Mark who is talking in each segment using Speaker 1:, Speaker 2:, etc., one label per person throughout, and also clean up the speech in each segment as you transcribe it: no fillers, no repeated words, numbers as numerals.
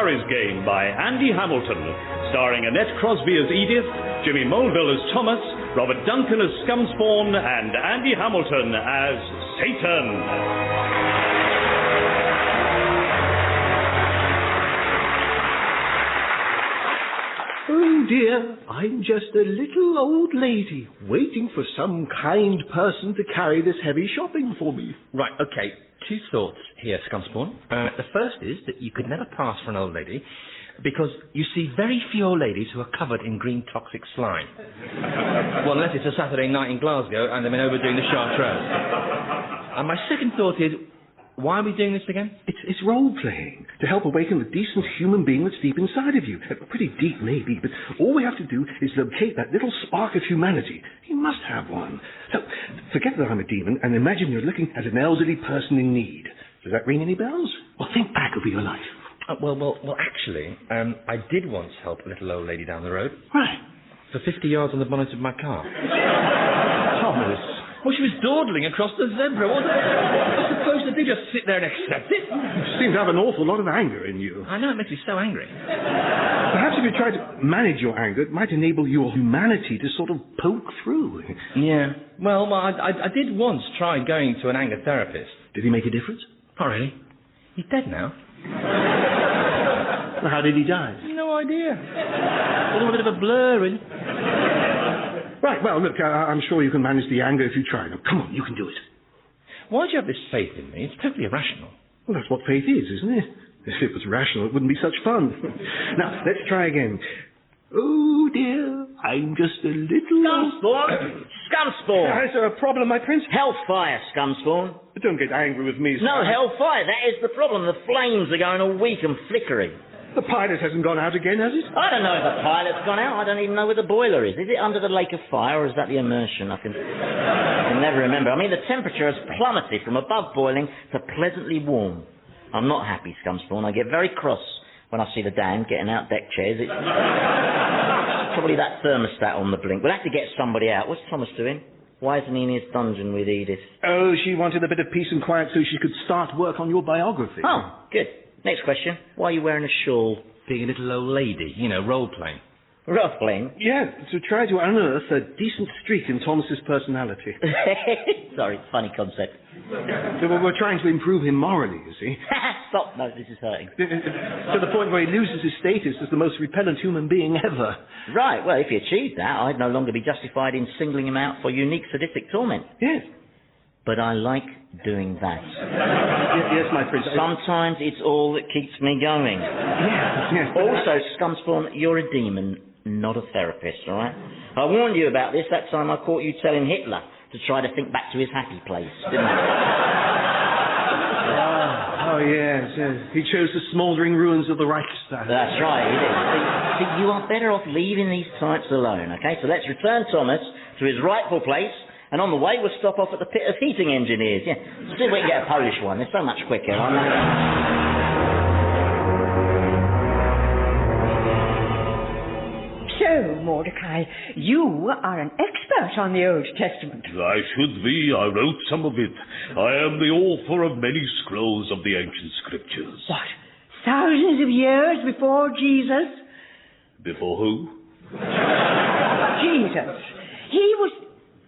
Speaker 1: Harry's Game by Andy Hamilton, starring Annette Crosbie as Edith, Jimmy Mulville as Thomas, Robert Duncan as Scumspawn, and Andy Hamilton as Satan.
Speaker 2: Oh dear, I'm just a little old lady waiting for some kind person to carry this heavy shopping for me.
Speaker 3: Right, okay. 2 thoughts here, Scumspawn. The first is that you could never pass for an old lady because you see very few old ladies who are covered in green toxic slime. Well, unless it's a Saturday night in Glasgow and they've been overdoing the Chartreuse. And my second thought is, why are we doing this again?
Speaker 2: It's role-playing, to help awaken the decent human being that's deep inside of you. Pretty deep, maybe, but all we have to do is locate that little spark of humanity. You must have one. So, forget that I'm a demon, and imagine you're looking at an elderly person in need. Does that ring any bells? Well, think back over your life.
Speaker 3: Well, actually, I did once help a little old lady down the road.
Speaker 2: Right.
Speaker 3: For 50 yards on the bonnet of my car.
Speaker 2: Thomas.
Speaker 3: Well, she was dawdling across the zebra. What was I supposed to do? Just sit there and accept it?
Speaker 2: You seem to have an awful lot of anger in you.
Speaker 3: I know, it makes me so angry.
Speaker 2: Perhaps if you try to manage your anger, it might enable your humanity to sort of poke through.
Speaker 3: Yeah. Well, I did once try going to an anger therapist.
Speaker 2: Did he make a difference?
Speaker 3: Not really. He's dead now.
Speaker 2: Well, how did he die?
Speaker 3: No idea. All a bit of a blur, really.
Speaker 2: Right, well, look, I'm sure you can manage the anger if you try. Now, come on, you can do it.
Speaker 3: Why do you have this faith in me? It's totally irrational.
Speaker 2: Well, that's what faith is, isn't it? If it was rational, it wouldn't be such fun. Now, let's try again. Oh, dear, I'm just a little...
Speaker 4: Scumspawn! Scumspawn!
Speaker 2: Is there a problem, my prince?
Speaker 4: Hellfire, Scumspawn.
Speaker 2: Don't get angry with me, sir.
Speaker 4: No, hellfire, that is the problem. The flames are going all weak and flickering.
Speaker 2: The pilot hasn't gone out again, has it?
Speaker 4: I don't know if the pilot's gone out. I don't even know where the boiler is. Is it under the lake of fire, or is that the immersion? I can never remember. I mean, the temperature has plummeted from above boiling to pleasantly warm. I'm not happy, Scumspawn. I get very cross when I see the Dan getting out deck chairs. It's probably that thermostat on the blink. We'll have to get somebody out. What's Thomas doing? Why isn't he in his dungeon with Edith?
Speaker 2: Oh, she wanted a bit of peace and quiet so she could start work on your biography.
Speaker 4: Oh, good. Next question. Why are you wearing a shawl?
Speaker 3: Being a little old lady, role-playing.
Speaker 4: Role-playing?
Speaker 2: Yeah, to try to unearth a decent streak in Thomas's personality.
Speaker 4: Sorry, funny concept.
Speaker 2: So we're trying to improve him morally, you see.
Speaker 4: Stop. No, this is hurting.
Speaker 2: To the point where he loses his status as the most repellent human being ever.
Speaker 4: Right, well, if he achieved that, I'd no longer be justified in singling him out for unique sadistic torment.
Speaker 2: Yes.
Speaker 4: But I like doing that.
Speaker 2: Yes, my prince.
Speaker 4: Sometimes it's all that keeps me going.
Speaker 2: Yes.
Speaker 4: Also, Scumspawn, you're a demon, not a therapist, all right? I warned you about this that time I caught you telling Hitler to try to think back to his happy place, didn't I?
Speaker 2: Oh, yes. He chose the smouldering ruins of the Reichstag.
Speaker 4: That's right, he did. See, you are better off leaving these types alone, okay? So let's return Thomas to his rightful place. And on the way, we'll stop off at the pit of heating engineers. Yeah, see if we can get a Polish one. They're so much quicker.
Speaker 5: So, Mordecai, you are an expert on the Old Testament.
Speaker 6: I should be. I wrote some of it. I am the author of many scrolls of the ancient scriptures.
Speaker 5: What? Thousands of years before Jesus?
Speaker 6: Before who?
Speaker 5: Jesus. He was...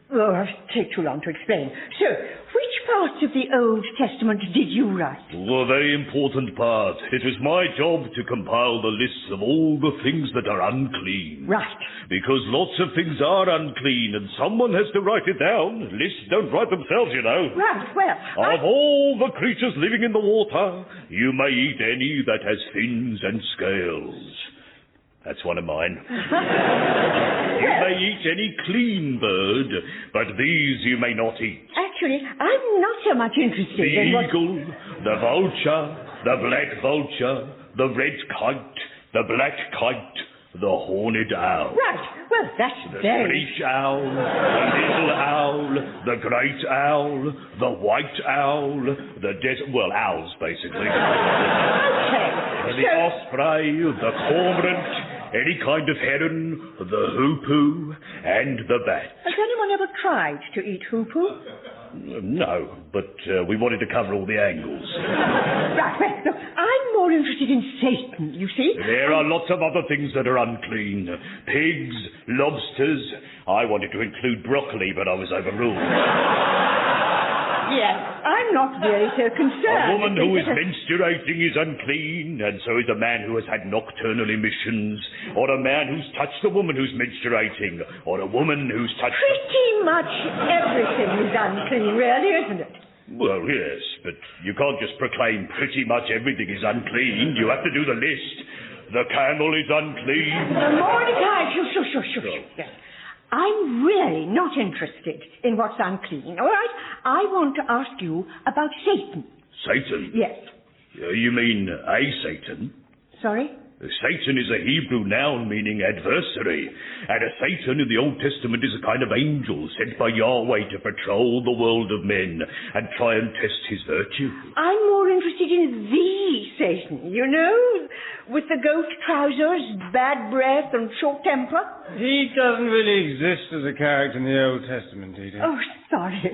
Speaker 5: Oh, it'll take too long to explain. So, which parts of the Old Testament did you write?
Speaker 6: A very important part. It was my job to compile the lists of all the things that are unclean.
Speaker 5: Right.
Speaker 6: Because lots of things are unclean, and someone has to write it down. Lists don't write themselves, you know.
Speaker 5: Right, well...
Speaker 6: Of all the creatures living in the water, you may eat any that has fins and scales. That's one of mine. You may eat any clean bird, but these you may not eat.
Speaker 5: Actually, I'm not so much interested
Speaker 6: in
Speaker 5: what...
Speaker 6: The eagle, the vulture, the black vulture, the red kite, the black kite, the horned owl.
Speaker 5: Right, well, that's
Speaker 6: the
Speaker 5: very...
Speaker 6: screech owl, the little owl, the great owl, the white owl, the owls, basically.
Speaker 5: Okay.
Speaker 6: The osprey, the cormorant, any kind of heron, the hoopoe, and the bat.
Speaker 5: Has anyone ever tried to eat hoopoe?
Speaker 6: No, but we wanted to cover all the angles.
Speaker 5: Right, well, look, I'm more more interested in Satan, you see.
Speaker 6: There are lots of other things that are unclean. Pigs, lobsters. I wanted to include broccoli, but I was overruled.
Speaker 5: Yes, I'm not very so concerned.
Speaker 6: A woman who is menstruating is unclean, and so is a man who has had nocturnal emissions, or a man who's touched a woman who's menstruating, or a woman who's touched...
Speaker 5: Pretty much everything is unclean, really, isn't it?
Speaker 6: Well, yes, but you can't just proclaim pretty much everything is unclean. You have to do the list. The candle is unclean.
Speaker 5: Mordecai, shush. Yes. I'm really not interested in what's unclean, all right? I want to ask you about Satan.
Speaker 6: Satan?
Speaker 5: Yes.
Speaker 6: You mean a Satan?
Speaker 5: Sorry?
Speaker 6: Satan is a Hebrew noun meaning adversary, and a Satan in the Old Testament is a kind of angel sent by Yahweh to patrol the world of men and try and test his virtue.
Speaker 5: I'm more interested in the Satan, you know, with the goat trousers, bad breath, and short temper.
Speaker 7: He doesn't really exist as a character in the Old Testament, Edith.
Speaker 5: Oh, sorry.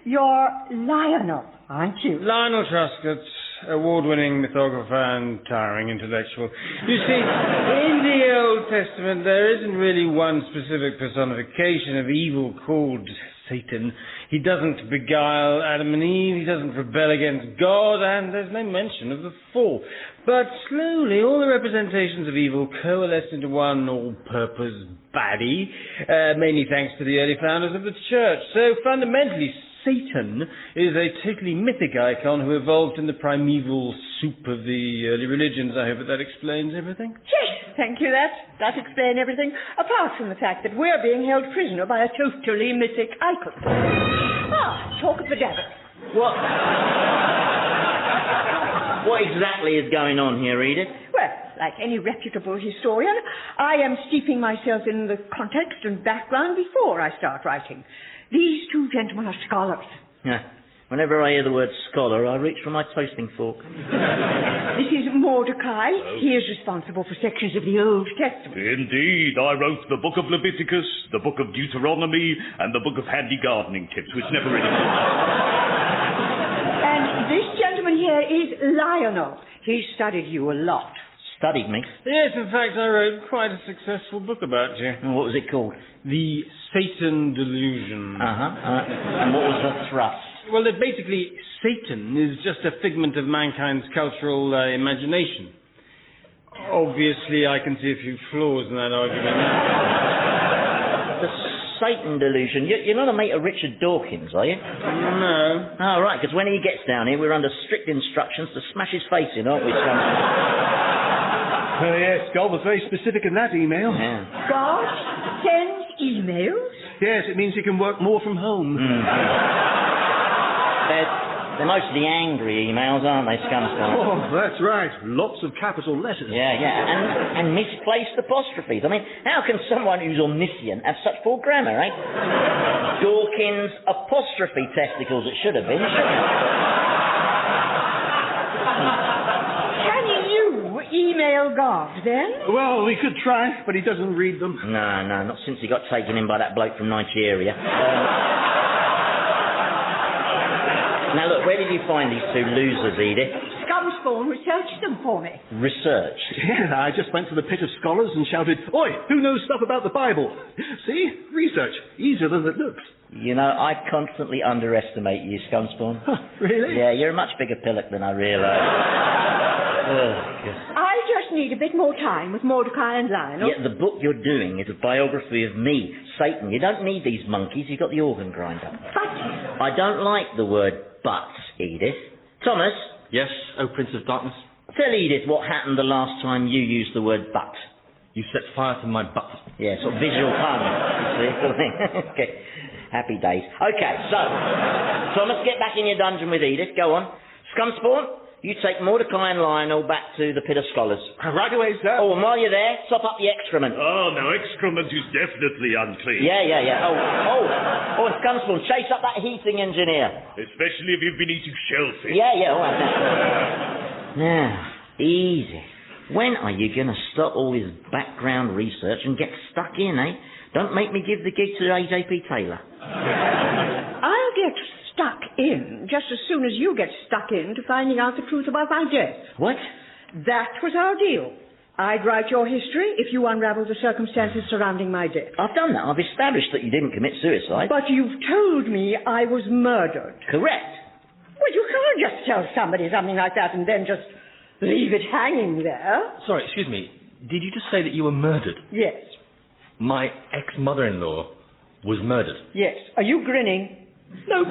Speaker 5: You're Lionel, aren't you?
Speaker 7: Lionel Truscott, award-winning mythographer and towering intellectual. You see, in the Old Testament, there isn't really one specific personification of evil called Satan. He doesn't beguile Adam and Eve, he doesn't rebel against God, and there's no mention of the fall. But slowly, all the representations of evil coalesced into one all-purpose baddie, mainly thanks to the early founders of the church. So fundamentally, Satan is a totally mythic icon who evolved in the primeval soup of the early religions. I hope that explains everything.
Speaker 5: Yes, thank you. That explains everything, apart from the fact that we're being held prisoner by a totally mythic icon. Talk of the devil.
Speaker 4: What exactly is going on here, Edith?
Speaker 5: Well, like any reputable historian, I am steeping myself in the context and background before I start writing. These two gentlemen are scholars.
Speaker 4: Yeah. Whenever I hear the word scholar, I reach for my toasting fork.
Speaker 5: This is Mordecai. He is responsible for sections of the Old Testament.
Speaker 6: Indeed. I wrote the Book of Leviticus, the Book of Deuteronomy, and the Book of Handy Gardening Tips, which never really...
Speaker 5: And this gentleman here is Lionel. He studied you a lot.
Speaker 4: Studied me?
Speaker 7: Yes, in fact, I wrote quite a successful book about you.
Speaker 4: And what was it called?
Speaker 7: The Satan Delusion.
Speaker 4: And what was the thrust?
Speaker 7: Well, that basically, Satan is just a figment of mankind's cultural imagination. Obviously, I can see a few flaws in that argument.
Speaker 4: The Satan Delusion. You're not a mate of Richard Dawkins, are you?
Speaker 7: No.
Speaker 4: Oh, right, because when he gets down here, we're under strict instructions to smash his face in, aren't we,
Speaker 2: Yes, God was very specific in that email.
Speaker 4: Yeah.
Speaker 5: God sends emails?
Speaker 2: Yes, it means he can work more from home.
Speaker 4: They're mostly angry emails, aren't they, Scumspawn?
Speaker 2: Oh, that's right. Lots of capital letters.
Speaker 4: Yeah. And misplaced apostrophes. I mean, how can someone who's omniscient have such poor grammar, eh? Dawkins apostrophe testicles, it should have been, shouldn't it?
Speaker 5: Email God, then?
Speaker 2: Well, we could try, but he doesn't read them.
Speaker 4: No, not since he got taken in by that bloke from Nigeria. Now, look, where did you find these two losers, Edith?
Speaker 5: Scumspawn researched them for me.
Speaker 4: Research?
Speaker 2: Yeah, I just went to the pit of scholars and shouted, "Oi, who knows stuff about the Bible?" See? Research. Easier than it looks.
Speaker 4: You know, I constantly underestimate you, Scumspawn.
Speaker 2: Really?
Speaker 4: Yeah, you're a much bigger pillock than I realised.
Speaker 5: I just need a bit more time with Mordecai and Lionel.
Speaker 4: Yeah, the book you're doing is a biography of me, Satan. You don't need these monkeys, you've got the organ grinder.
Speaker 5: But...
Speaker 4: I don't like the word but, Edith. Thomas?
Speaker 3: Yes, O Prince of Darkness?
Speaker 4: Tell Edith what happened the last time you used the word but.
Speaker 3: You set fire to my butt.
Speaker 4: Yeah, sort of visual pun, you see. Okay. Happy days. Okay, so, Thomas, get back in your dungeon with Edith. Go on. Scumspawn, you take Mordecai and Lionel back to the pit of scholars.
Speaker 2: Right away, sir.
Speaker 4: Oh, and while you're there, top up the excrement.
Speaker 6: Oh, no, excrement is definitely unclean.
Speaker 4: Yeah. Oh, and Scumspawn, chase up that heating engineer.
Speaker 6: Especially if you've been eating shellfish.
Speaker 4: Yeah, all right. Now, easy. When are you going to stop all this background research and get stuck in, eh? Don't make me give the gig to AJP Taylor.
Speaker 5: I'll get stuck in just as soon as you get stuck into finding out the truth about my death.
Speaker 4: What?
Speaker 5: That was our deal. I'd write your history if you unraveled the circumstances surrounding my death.
Speaker 4: I've done that. I've established that you didn't commit suicide.
Speaker 5: But you've told me I was murdered.
Speaker 4: Correct.
Speaker 5: Well, you can't just tell somebody something like that and then just leave it hanging there.
Speaker 3: Sorry, excuse me. Did you just say that you were murdered?
Speaker 5: Yes.
Speaker 3: My ex-mother-in-law was murdered.
Speaker 5: Yes. Are you grinning? No.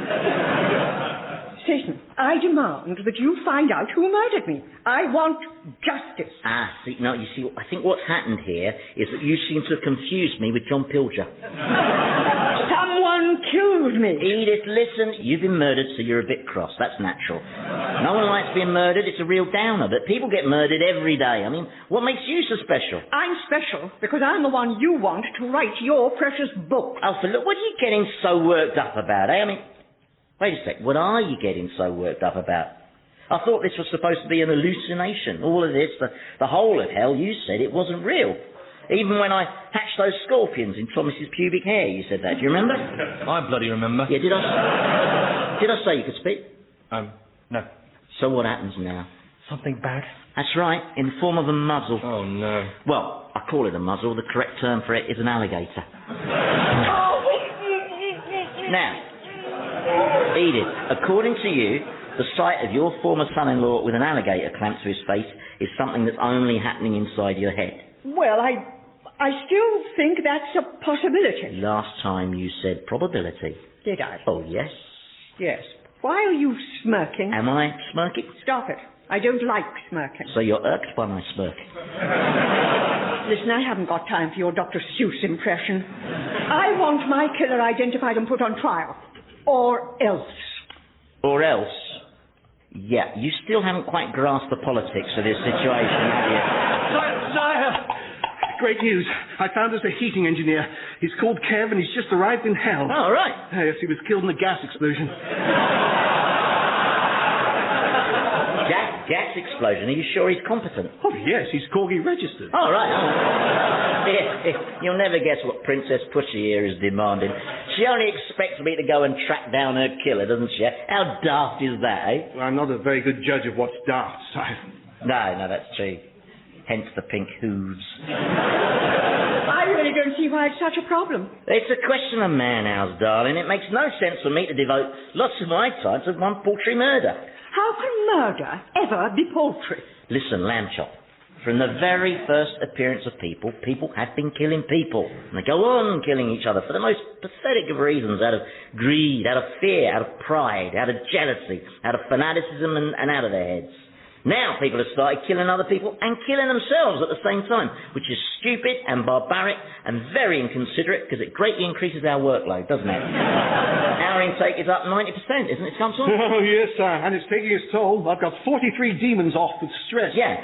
Speaker 5: Satan, I demand that you find out who murdered me. I want justice.
Speaker 4: Ah, see, no, you see, I think what's happened here is that you seem to have confused me with John Pilger.
Speaker 5: Someone killed me.
Speaker 4: Edith, listen, you've been murdered, so you're a bit cross. That's natural. No one likes being murdered. It's a real downer, but people get murdered every day. I mean, what makes you so special?
Speaker 5: I'm special because I'm the one you want to write your precious book.
Speaker 4: Alfred, look, what are you getting so worked up about, eh? I mean, wait a sec, what are you getting so worked up about? I thought this was supposed to be an hallucination. All of this, the whole of hell, you said it wasn't real. Even when I hatched those scorpions in Thomas's pubic hair, you said that. Do you remember?
Speaker 3: I bloody remember.
Speaker 4: Yeah, did I say you could speak?
Speaker 3: No.
Speaker 4: So what happens now?
Speaker 3: Something bad?
Speaker 4: That's right, in the form of a muzzle.
Speaker 3: Oh, no.
Speaker 4: Well, I call it a muzzle. The correct term for it is an alligator. Now, Edith, according to you, the sight of your former son-in-law with an alligator clamped to his face is something that's only happening inside your head.
Speaker 5: Well, I still think that's a possibility.
Speaker 4: Last time you said probability.
Speaker 5: Did I?
Speaker 4: Oh, yes?
Speaker 5: Yes. Why are you smirking?
Speaker 4: Am I smirking?
Speaker 5: Stop it. I don't like smirking.
Speaker 4: So you're irked by my smirk?
Speaker 5: Listen, I haven't got time for your Dr. Seuss impression. I want my killer identified and put on trial. Or else.
Speaker 4: Or else? Yeah, you still haven't quite grasped the politics of this situation, have you?
Speaker 2: Sire! Great news. I found us a heating engineer. He's called Kev and he's just arrived in hell.
Speaker 4: Oh, right.
Speaker 2: Yes, he was killed in a gas explosion.
Speaker 4: Gas explosion? Are you sure he's competent?
Speaker 2: Oh, yes, he's Corgi registered.
Speaker 4: Oh, right. Oh. You'll never guess what Princess Pushy here is demanding. She only expects me to go and track down her killer, doesn't she? How daft is that, eh?
Speaker 2: Well, I'm not a very good judge of what's daft, sire.
Speaker 4: No, that's true. Hence the pink hooves.
Speaker 5: I really don't see why it's such a problem.
Speaker 4: It's a question of man-hours, darling. It makes no sense for me to devote lots of my time to one paltry murder.
Speaker 5: How can murder ever be paltry?
Speaker 4: Listen, lamb chop. From the very first appearance of people have been killing people. And they go on killing each other for the most pathetic of reasons, out of greed, out of fear, out of pride, out of jealousy, out of fanaticism and out of their heads. Now people have started killing other people and killing themselves at the same time, which is stupid and barbaric and very inconsiderate because it greatly increases our workload, doesn't it? Our intake is up 90%, isn't it, Scumspawn?
Speaker 2: Oh, yes, sir, and it's taking its toll. I've got 43 demons off with stress.
Speaker 4: Yeah.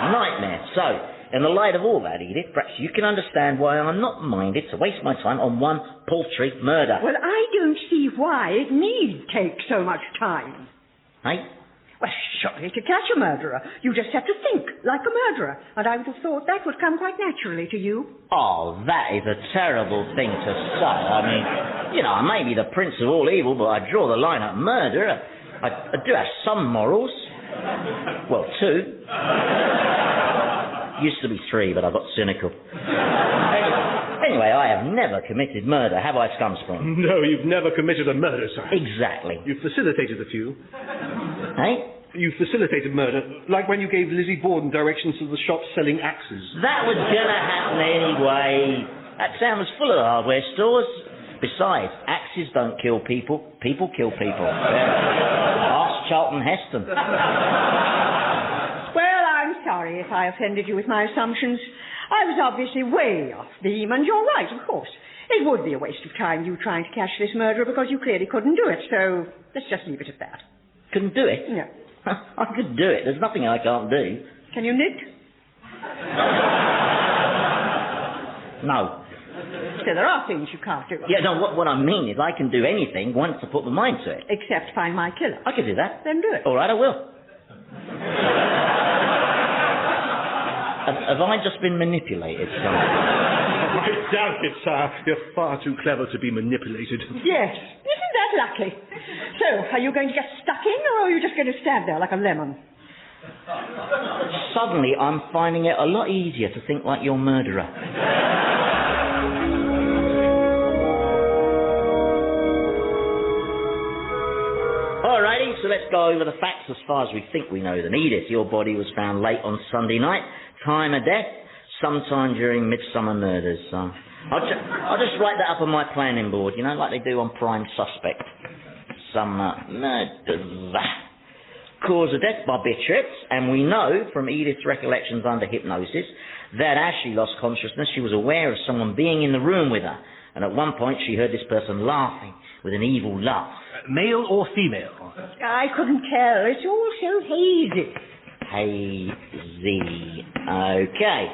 Speaker 4: Nightmare. So, in the light of all that, Edith, perhaps you can understand why I'm not minded to waste my time on one paltry murder.
Speaker 5: Well, I don't see why it need take so much time.
Speaker 4: Hey?
Speaker 5: Well, surely to catch a murderer, you just have to think like a murderer, and I would have thought that would come quite naturally to you.
Speaker 4: Oh, that is a terrible thing to say. I mean, I may be the prince of all evil, but I draw the line at murder. I do have some morals. Well, 2. Used to be 3, but I got cynical. Anyway, I have never committed murder, have I, Scumspawn?
Speaker 2: No, you've never committed a murder, sir.
Speaker 4: Exactly.
Speaker 2: You've facilitated a few.
Speaker 4: Hey?
Speaker 2: You facilitated murder, like when you gave Lizzie Borden directions to the shop selling axes.
Speaker 4: That was gonna happen anyway. That town was full of hardware stores. Besides, axes don't kill people. People kill people. Ask Charlton Heston.
Speaker 5: Well, I'm sorry if I offended you with my assumptions. I was obviously way off theme, and you're right, of course. It would be a waste of time you trying to catch this murderer because you clearly couldn't do it, so let's just leave it at that.
Speaker 4: Couldn't do it?
Speaker 5: No.
Speaker 4: I could do it. There's nothing I can't do.
Speaker 5: Can you knit?
Speaker 4: No.
Speaker 5: So there are things you can't do.
Speaker 4: Yeah, no, what I mean is I can do anything once I put my mind to it.
Speaker 5: Except find my killer.
Speaker 4: I can do that.
Speaker 5: Then do it.
Speaker 4: All right, I will. Have I just been manipulated?
Speaker 2: I doubt it, sir. You're far too clever to be manipulated.
Speaker 5: Yes. Isn't that lucky? So, are you going to get stuck in, or are you just going to stand there like a lemon?
Speaker 4: Suddenly, I'm finding it a lot easier to think like your murderer. Alrighty, so let's go over the facts as far as we think we know them. Edith, your body was found late on Sunday night. Time of death, sometime during Midsummer Murders. I'll just write that up on my planning board, you know, like they do on Prime Suspect. Summer Murders. Cause of death, barbiturates, and we know from Edith's recollections under hypnosis that as she lost consciousness, she was aware of someone being in the room with her, and at one point she heard this person laughing with an evil laugh.
Speaker 2: Male or female?
Speaker 5: I couldn't tell. It's all so hazy.
Speaker 4: Hazy. Okay.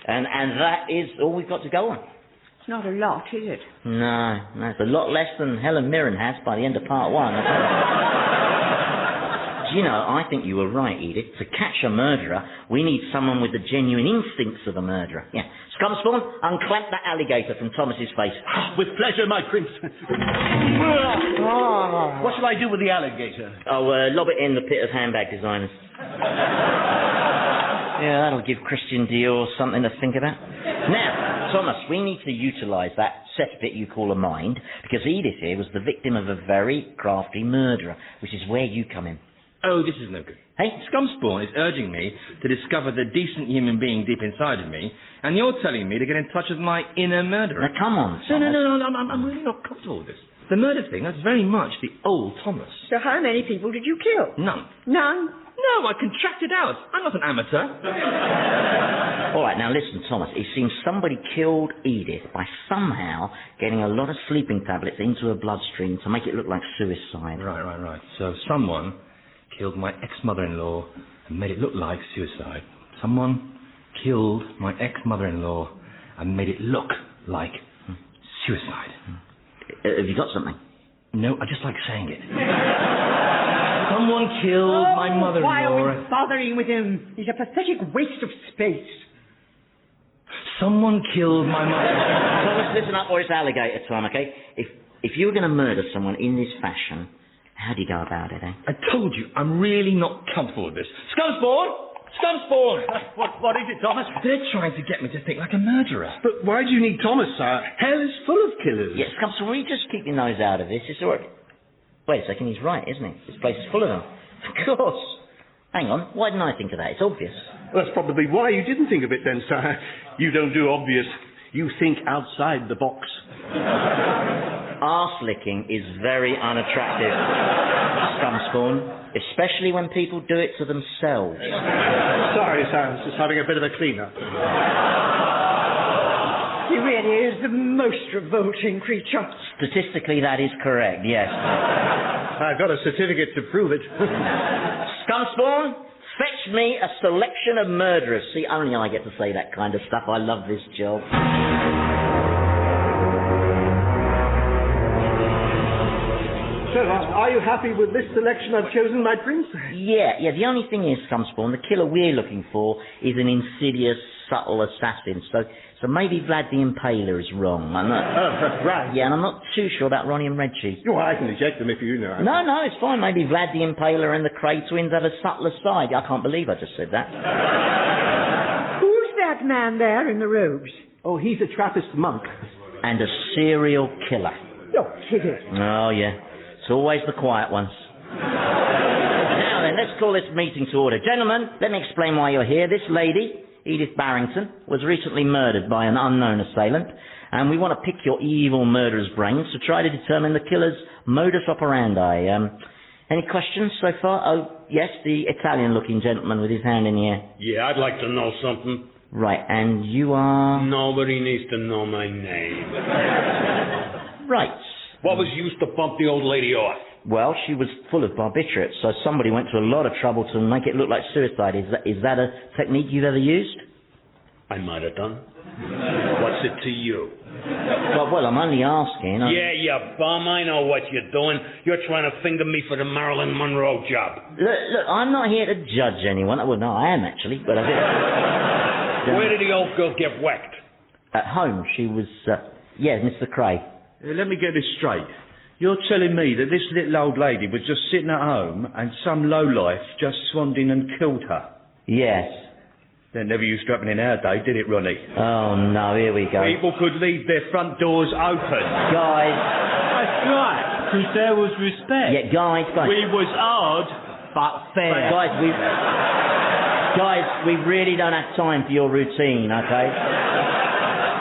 Speaker 4: And that is all we've got to go on.
Speaker 5: It's not a lot, is it?
Speaker 4: No, it's a lot less than Helen Mirren has by the end of part one. Do you know, I think you were right, Edith. To catch a murderer, we need someone with the genuine instincts of a murderer. Yeah. Scumspawn, unclamp that alligator from Thomas's face.
Speaker 2: With pleasure, my prince. What shall I do with the alligator?
Speaker 4: Oh, lob it in the pit of handbag designers. Yeah, that'll give Christian Dior something to think about. Now, Thomas, we need to utilise that cesspit you call a mind, because Edith here was the victim of a very crafty murderer, which is where you come in.
Speaker 3: Oh, this is no good. Hey, Scumspawn is urging me to discover the decent human being deep inside of me, and you're telling me to get in touch with my inner murderer.
Speaker 4: Now, come on,
Speaker 3: No,
Speaker 4: Thomas.
Speaker 3: I'm really not comfortable with this. The murder thing, that's very much the old Thomas.
Speaker 5: So how many people did you kill?
Speaker 3: None.
Speaker 5: None?
Speaker 3: No, I contracted out. I'm not an amateur.
Speaker 4: All right, now listen, Thomas. It seems somebody killed Edith by somehow getting a lot of sleeping tablets into her bloodstream to make it look like suicide.
Speaker 3: Right. So someone killed my ex-mother-in-law and made it look like suicide. Someone killed my ex-mother-in-law and made it look like suicide.
Speaker 4: Have you got something?
Speaker 3: No, I just like saying it. Someone killed my mother-in-law.
Speaker 5: Why are we bothering with him? He's a pathetic waste of space.
Speaker 3: Someone killed my mother.
Speaker 4: Thomas, listen up, or it's alligator time, okay? If you were going to murder someone in this fashion, how do you go about it, eh?
Speaker 3: I told you, I'm really not comfortable with this. Scumspawn!
Speaker 2: What is it, Thomas?
Speaker 3: They're trying to get me to think like a murderer.
Speaker 2: But why do you need Thomas, sir? Hell is full of killers.
Speaker 4: Yes, Scumspawn, will you just keep your nose out of this? It's all right. Wait a second, he's right, isn't he? This place is full of them. Of course. Hang on, why didn't I think of that? It's obvious.
Speaker 2: Well, that's probably why you didn't think of it then, sir. You don't do obvious. You think outside the box.
Speaker 4: Arse licking is very unattractive, Scumspawn, especially when people do it to themselves.
Speaker 2: Sorry, sir. I was just having a bit of a clean-up.
Speaker 5: He really is the most revolting creature.
Speaker 4: Statistically, that is correct, yes.
Speaker 2: I've got a certificate to prove it.
Speaker 4: Scumspawn, fetch me a selection of murderers. See, only I get to say that kind of stuff. I love this job.
Speaker 2: So, are you happy with this selection I've chosen, my prince?
Speaker 4: Yeah, the only thing is, Scumspawn, the killer we're looking for is an insidious, subtle assassin. So maybe Vlad the Impaler is wrong. I'm not...
Speaker 2: Oh, right.
Speaker 4: Yeah, and I'm not too sure about Ronnie and Reggie.
Speaker 2: Oh, I can reject them if you know.
Speaker 4: No, it's fine. Maybe Vlad the Impaler and the Cray twins have a subtler side. I can't believe I just said that.
Speaker 5: Who's that man there in the robes?
Speaker 2: Oh, he's a Trappist monk.
Speaker 4: And a serial killer.
Speaker 5: You're kidding.
Speaker 4: Oh, yeah. It's always the quiet ones. Now then, let's call this meeting to order. Gentlemen, let me explain why you're here. This lady, Edith Barrington, was recently murdered by an unknown assailant, and we want to pick your evil murderer's brains to try to determine the killer's modus operandi. Any questions so far? Oh, yes, the Italian-looking gentleman with his hand in the air.
Speaker 8: Yeah, I'd like to know something.
Speaker 4: Right, and you are...
Speaker 8: Nobody needs to know my name.
Speaker 4: Right.
Speaker 8: What was used to bump the old lady off?
Speaker 4: Well, she was full of barbiturates, so somebody went to a lot of trouble to make it look like suicide. Is that a technique you've ever used?
Speaker 8: I might have done. What's it to you?
Speaker 4: Well, I'm only asking.
Speaker 8: Yeah, you bum, I know what you're doing. You're trying to finger me for the Marilyn Monroe job.
Speaker 4: Look, I'm not here to judge anyone. Well, no, I am actually, but I think...
Speaker 8: Where did the old girl get whacked?
Speaker 4: At home. She was, Mr. Cray.
Speaker 9: Let me get this straight. You're telling me that this little old lady was just sitting at home and some lowlife just swaned in and killed her?
Speaker 4: Yes.
Speaker 6: That never used to happen in our day, did it, Ronnie?
Speaker 4: Oh, no, here we go.
Speaker 6: People could leave their front doors open.
Speaker 4: Guys.
Speaker 7: That's right, because there was respect.
Speaker 4: Yeah, guys.
Speaker 7: We was hard, but fair.
Speaker 4: Guys, we really don't have time for your routine, okay?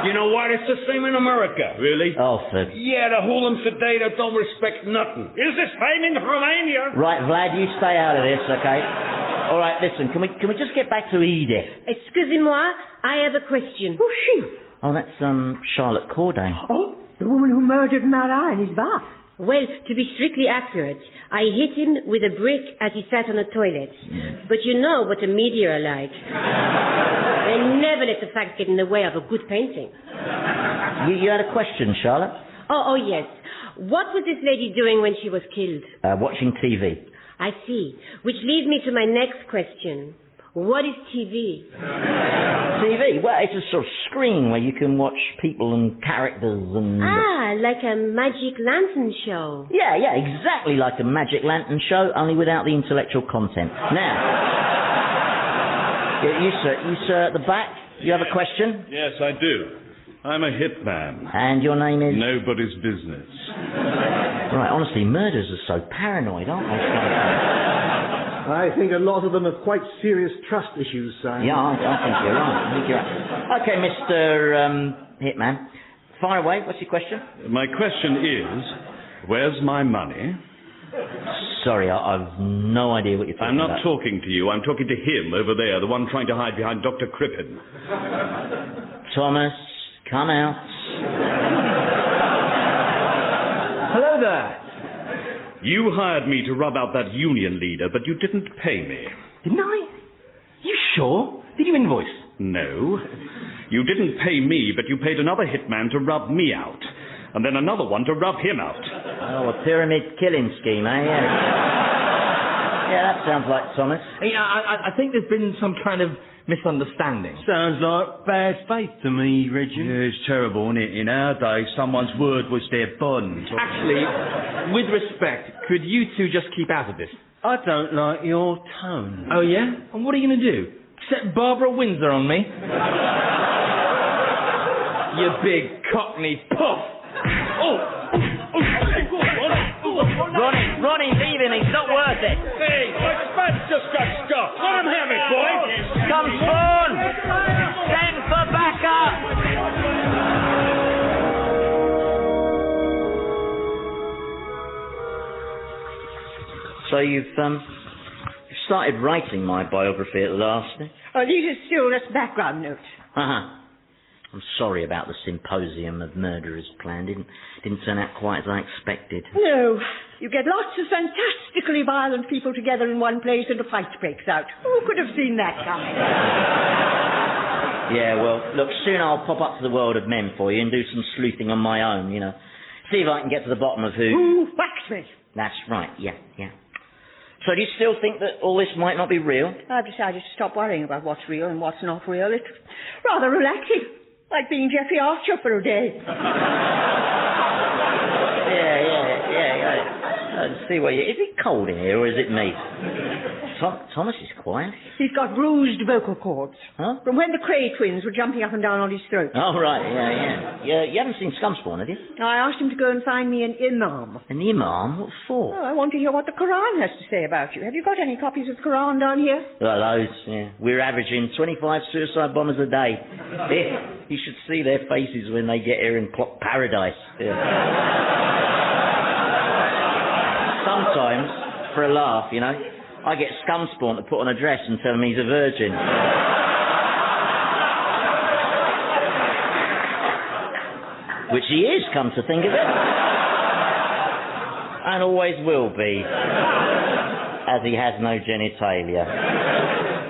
Speaker 8: You know what? It's the same in America.
Speaker 6: Really?
Speaker 4: Oh,
Speaker 8: Yeah, the hooligans today that don't respect nothing. Is the same in Romania?
Speaker 4: Right, Vlad, you stay out of this, okay? All right, listen, can we just get back to Edith?
Speaker 10: Excusez-moi, I have a question.
Speaker 5: Who's she?
Speaker 4: Oh, that's, Charlotte Corday.
Speaker 5: Oh, the woman who murdered Marat in his bath.
Speaker 10: Well, to be strictly accurate, I hit him with a brick as he sat on the toilet. But you know what the media are like. They never let the facts get in the way of a good painting.
Speaker 4: You had a question, Charlotte?
Speaker 10: Oh, yes. What was this lady doing when she was killed?
Speaker 4: Watching TV.
Speaker 10: I see. Which leads me to my next question. What is TV?
Speaker 4: TV? Well, it's a sort of screen where you can watch people and characters and...
Speaker 10: Ah, like a magic lantern show.
Speaker 4: Yeah, exactly like a magic lantern show, only without the intellectual content. Now, you sir at the back, you have a question?
Speaker 6: Yes, I do. I'm a hitman.
Speaker 4: And your name is?
Speaker 6: Nobody's business.
Speaker 4: Right, honestly, murders are so paranoid, aren't they?
Speaker 2: I think a lot of them have quite serious trust issues, Simon.
Speaker 4: Yeah, I think you're right. Okay, Mr. Hitman, fire away. What's your question?
Speaker 6: My question is, where's my money?
Speaker 4: Sorry, I've no idea what you're talking about.
Speaker 6: I'm not talking to you. I'm talking to him over there, the one trying to hide behind Dr. Crippen.
Speaker 4: Thomas, come out.
Speaker 3: Hello there.
Speaker 6: You hired me to rub out that union leader, but you didn't pay me.
Speaker 3: Didn't I? You sure? Did you invoice?
Speaker 6: No. You didn't pay me, but you paid another hitman to rub me out. And then another one to rub him out.
Speaker 4: Oh, a pyramid killing scheme, eh? Yeah, that sounds like Thomas.
Speaker 3: Yeah, I think there's been some kind of misunderstanding.
Speaker 7: Sounds like bad faith to me, Reggie.
Speaker 9: Yeah, it's terrible, isn't it? In our day, someone's word was their bond.
Speaker 3: Actually, with respect, could you two just keep out of this?
Speaker 7: I don't like your tone.
Speaker 3: Oh, yeah? And what are you going to do? Set Barbara Windsor on me? You big cockney puff!
Speaker 4: Ronnie, leave him. He's not worth it.
Speaker 8: Hey, my spats just got stuffed. Let him have it, boy.
Speaker 4: Scumspawn! Send for backup! So you've started writing my biography at last.
Speaker 5: Oh, these are still just background notes.
Speaker 4: Uh-huh. I'm sorry about the symposium of murderers planned. Didn't turn out quite as I expected.
Speaker 5: No, you get lots of fantastically violent people together in one place and a fight breaks out. Who could have seen that coming?
Speaker 4: Yeah, well, look, soon I'll pop up to the world of men for you and do some sleuthing on my own, you know. See if I can get to the bottom of
Speaker 5: Who whacked me?
Speaker 4: That's right, yeah. So do you still think that all this might not be real?
Speaker 5: I've decided to stop worrying about what's real and what's not real. It's rather relaxing. Like being Jeffrey Archer for a day. Yeah. Let's see what is it cold in here or is it me? Thomas is quiet. He's got bruised vocal cords.
Speaker 4: Huh?
Speaker 5: From when the Cray twins were jumping up and down on his throat.
Speaker 4: Oh, right, yeah. You haven't seen Scumspawn, have you?
Speaker 5: I asked him to go and find me an imam.
Speaker 4: An imam? What for?
Speaker 5: Oh, I want to hear what the Quran has to say about you. Have you got any copies of the Quran down here?
Speaker 4: Loads, yeah. We're averaging 25 suicide bombers a day. You should see their faces when they get here and plot paradise. Yeah. Sometimes, for a laugh, you know, I get Scumspawn to put on a dress and tell him he's a virgin. Which he is, come to think of it. And always will be. As he has no genitalia.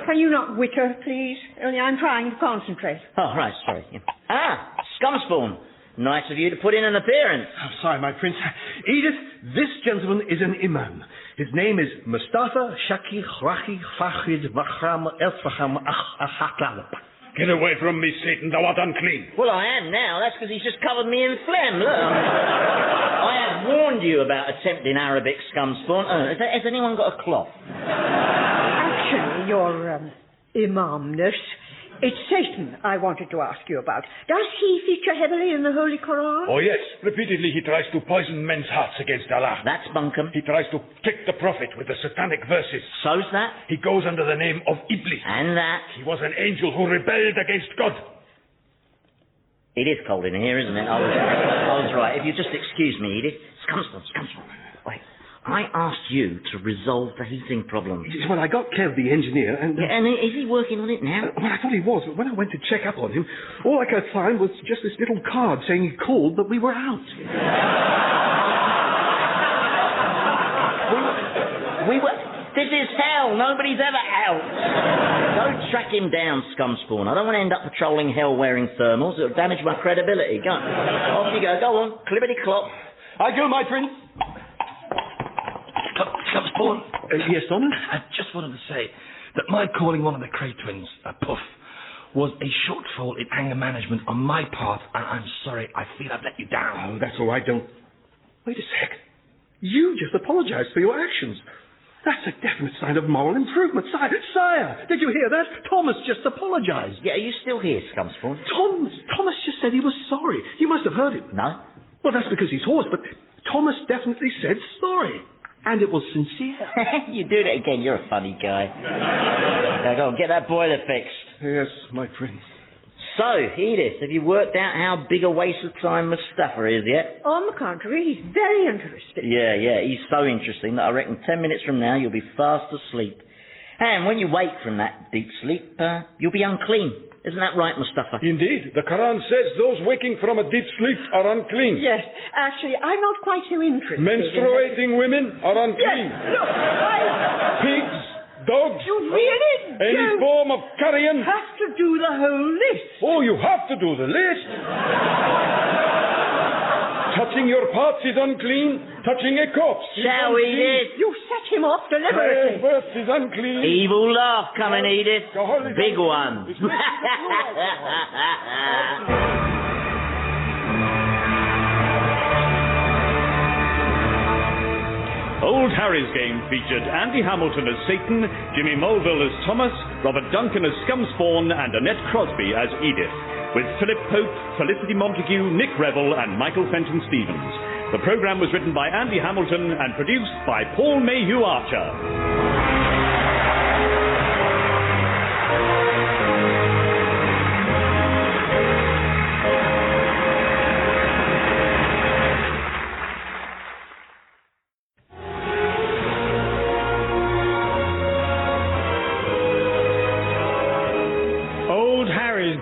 Speaker 5: Can you not witter, please? Only I'm trying to concentrate.
Speaker 4: Oh, right, sorry. Ah, Scumspawn. Nice of you to put in an appearance.
Speaker 2: I'm sorry, my prince. Edith, this gentleman is an imam. His name is Mustafa Shaki Rachi Fachid Vachram Elfacham Achatlal.
Speaker 8: Get away from me, Satan, thou art unclean.
Speaker 4: Well, I am now. That's because he's just covered me in phlegm. Look, I have warned you about attempting Arabic, Scumspawn. Has anyone got a cloth?
Speaker 5: Actually, Imamness. It's Satan I wanted to ask you about. Does he feature heavily in the Holy Quran?
Speaker 8: Oh, yes. Repeatedly he tries to poison men's hearts against Allah.
Speaker 4: That's bunkum.
Speaker 8: He tries to kick the Prophet with the satanic verses.
Speaker 4: So's that?
Speaker 8: He goes under the name of Iblis.
Speaker 4: And that?
Speaker 8: He was an angel who rebelled against God.
Speaker 4: It is cold in here, isn't it? I was right. If you just excuse me, Edith. Scumspawn. Wait. I asked you to resolve the heating problem.
Speaker 2: Well, I got Kev, the engineer, and...
Speaker 4: Yeah, and is he working on it now?
Speaker 2: Well, I thought he was, but when I went to check up on him, all I could find was just this little card saying he called, but we were out.
Speaker 4: We were... This is hell. Nobody's ever out. Go track him down, Scumspawn. I don't want to end up patrolling hell wearing thermals. It'll damage my credibility. Go. Off you go. Go on. Clippity-clop.
Speaker 2: I go, my prince.
Speaker 3: Scumspawn.
Speaker 2: Yes, Thomas?
Speaker 3: I just wanted to say that my calling one of the Cray twins a puff was a shortfall in anger management on my part, and I'm sorry. I feel I've let you down.
Speaker 2: Oh, that's all right. Don't... Wait a sec. You just apologized for your actions. That's a definite sign of moral improvement. Sire, did you hear that? Thomas just apologized.
Speaker 4: Yeah, are you still here, Scumspawn?
Speaker 2: Thomas just said he was sorry. You must have heard him.
Speaker 4: No.
Speaker 2: Well, that's because he's hoarse, but Thomas definitely said sorry. And it was sincere.
Speaker 4: You do that again. You're a funny guy. Now go on, get that boiler fixed.
Speaker 2: Yes, my prince.
Speaker 4: So, Edith, have you worked out how big a waste of time Mustafa is yet?
Speaker 5: On the contrary, he's very interesting.
Speaker 4: Yeah, he's so interesting that I reckon 10 minutes from now you'll be fast asleep. And when you wake from that deep sleep, you'll be unclean. Isn't that right, Mustafa?
Speaker 8: Indeed. The Quran says those waking from a deep sleep are unclean.
Speaker 5: Yes, actually, I'm not quite so interested.
Speaker 8: Menstruating women are unclean.
Speaker 5: Yes, look,
Speaker 8: Pigs, dogs,
Speaker 5: You really
Speaker 8: any form of carrion.
Speaker 5: have to do the whole list.
Speaker 8: Oh, you have to do the list. Touching your parts is unclean. Touching a corpse is
Speaker 4: Shall we,
Speaker 8: unclean.
Speaker 4: Edith?
Speaker 5: You set him off deliberately.
Speaker 8: Birth is unclean.
Speaker 4: Evil laugh coming, Edith. Big one.
Speaker 1: Old Harry's game featured Andy Hamilton as Satan, Jimmy Mulville as Thomas, Robert Duncan as Scumspawn, and Annette Crosbie as Edith, with Philip Pope, Felicity Montagu, Nick Revel, and Michael Fenton Stevens. The programme was written by Andy Hamilton and produced by Paul Mayhew-Archer.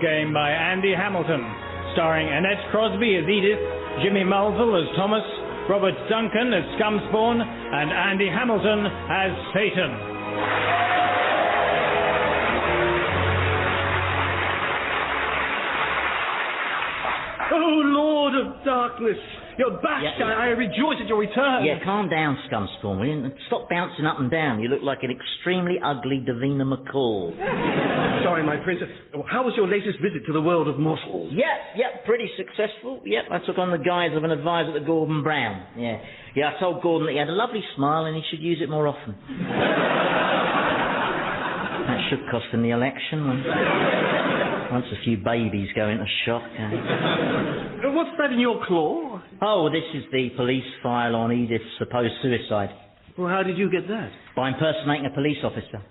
Speaker 11: Game by Andy Hamilton, starring Annette Crosbie as Edith, Jimmy Mulville as Thomas, Robert Duncan as Scumspawn, and Andy Hamilton as Satan.
Speaker 2: Oh, Lord of Darkness, you're back.
Speaker 4: Yeah.
Speaker 2: I rejoice at your return.
Speaker 4: Yeah, calm down, Scumspawn, will you? And stop bouncing up and down. You look like an extremely ugly Davina McCall.
Speaker 2: Sorry, my prince. How was your latest visit to the world of mortals?
Speaker 4: Yep, pretty successful. Yep, I took on the guise of an advisor to Gordon Brown. Yeah, I told Gordon that he had a lovely smile and he should use it more often. That should cost him the election once a few babies go into shock.
Speaker 2: What's that in your claw?
Speaker 4: Oh, this is the police file on Edith's supposed suicide.
Speaker 2: Well, how did you get that?
Speaker 4: By impersonating a police officer.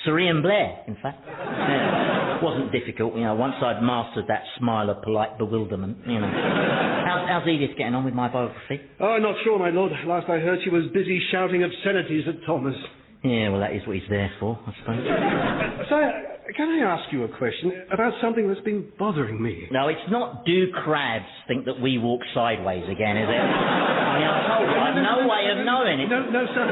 Speaker 4: Sir Ian Blair, in fact. It wasn't difficult, once I'd mastered that smile of polite bewilderment, How's Edith getting on with my biography?
Speaker 2: Oh, I'm not sure, my lord. Last I heard she was busy shouting obscenities at Thomas.
Speaker 4: Yeah, well, that is what he's there for, I suppose.
Speaker 2: Sir, can I ask you a question about something that's been bothering me?
Speaker 4: No, it's not do crabs think that we walk sideways again, is it? I told you, I've no way of knowing it.
Speaker 2: No, sir.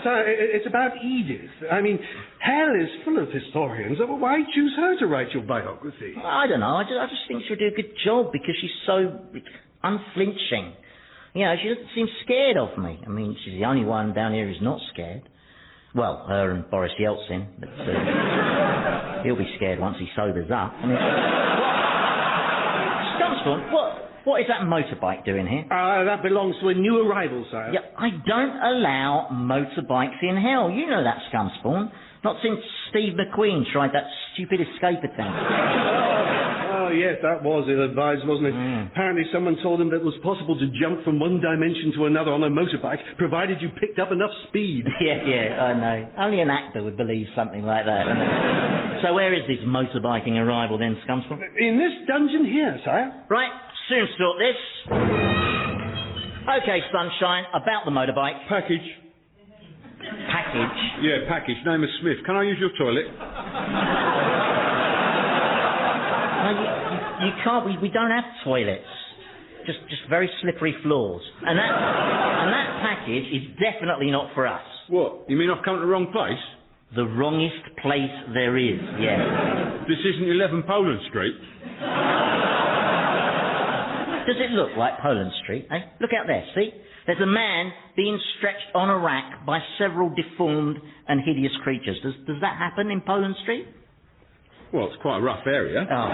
Speaker 2: Sir, it's about Edith. I mean, hell is full of historians. Why choose her to write your biography?
Speaker 4: I don't know. I just think she'll do a good job because she's so unflinching. She doesn't seem scared of me. I mean, she's the only one down here who's not scared. Well, her and Boris Yeltsin. But he'll be scared once he sobers up. Scumspawn, what? what is that motorbike doing here?
Speaker 2: That belongs to a new arrival, sire.
Speaker 4: Yeah, I don't allow motorbikes in hell. You know that, Scumspawn. Not since Steve McQueen tried that stupid escape attempt.
Speaker 2: Oh, yes, that was ill-advised, wasn't it? Apparently someone told him that it was possible to jump from one dimension to another on a motorbike, provided you picked up enough speed.
Speaker 4: Yeah, I know. Only an actor would believe something like that, wouldn't it? So where is this motorbiking arrival then, Scumspawn?
Speaker 2: In this dungeon here, sire.
Speaker 4: Right, soon sort this. OK, Sunshine, about the motorbike.
Speaker 12: Package. Yeah, package. Name is Smith. Can I use your toilet?
Speaker 4: No, you can't. We don't have toilets. Just very slippery floors. And that package is definitely not for us.
Speaker 12: What? You mean I've come to the wrong place?
Speaker 4: The wrongest place there is, yeah.
Speaker 12: This isn't 11 Poland Street.
Speaker 4: Does it look like Poland Street, eh? Look out there, see? There's a man being stretched on a rack by several deformed and hideous creatures. Does that happen in Poland Street?
Speaker 12: Well, it's quite a rough area.
Speaker 4: Oh.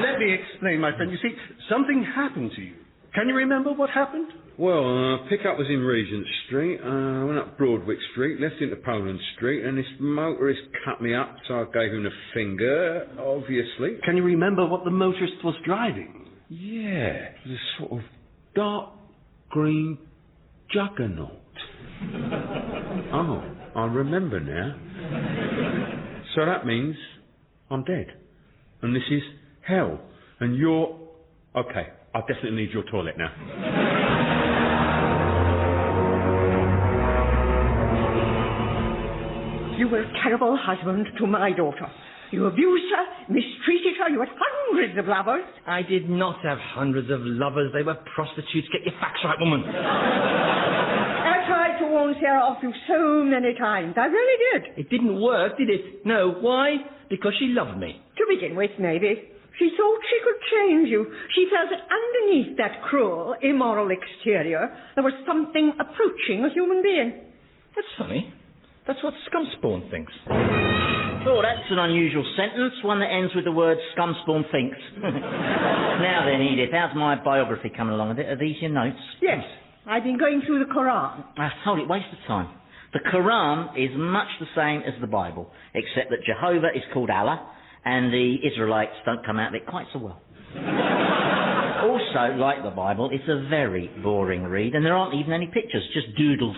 Speaker 2: Let me explain, my friend. You see, something happened to you. Can you remember what happened?
Speaker 12: Well, pick-up was in Regent Street, went up Broadwick Street, left into Poland Street, and this motorist cut me up, so I gave him the finger, obviously.
Speaker 2: Can you remember what the motorist was driving?
Speaker 12: Yeah, it was a sort of dark green juggernaut. Oh, I remember now. So that means I'm dead. And this is hell. And you're... OK, I definitely need your toilet now.
Speaker 5: You were a terrible husband to my daughter. You abused her, mistreated her, you had hundreds of lovers.
Speaker 3: I did not have hundreds of lovers. They were prostitutes. Get your facts right, woman.
Speaker 5: I tried to warn Sarah off you so many times. I really did.
Speaker 3: It didn't work, did it? No. Why? Because she loved me.
Speaker 5: To begin with, maybe. She thought she could change you. She felt that underneath that cruel, immoral exterior, there was something approaching a human being.
Speaker 3: That's funny. That's what Scumspawn thinks.
Speaker 4: Oh, that's an unusual sentence, one that ends with the word Scumspawn thinks. Now then, Edith, how's my biography coming along? Are these your notes?
Speaker 5: Yes, I've been going through the Quran.
Speaker 4: I told it, waste of time. The Quran is much the same as the Bible, except that Jehovah is called Allah, and the Israelites don't come out of it quite so well. Also, like the Bible, it's a very boring read, and there aren't even any pictures, just doodles.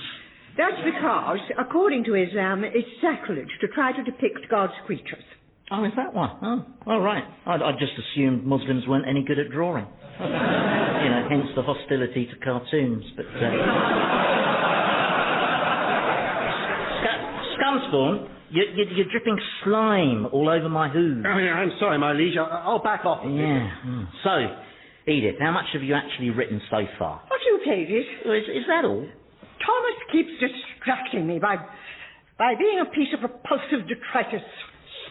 Speaker 5: That's because, according to Islam, it's sacrilege to try to depict God's creatures.
Speaker 4: Oh, is that one? Oh, all right. I just assumed Muslims weren't any good at drawing. Hence the hostility to cartoons. But Scumspawn, you're dripping slime all over my hooves.
Speaker 2: Oh, yeah, I'm sorry, my liege. I'll back off.
Speaker 4: Yeah. So, Edith, how much have you actually written so far?
Speaker 5: A few pages.
Speaker 4: Is that all?
Speaker 5: Thomas keeps distracting me by being a piece of repulsive detritus.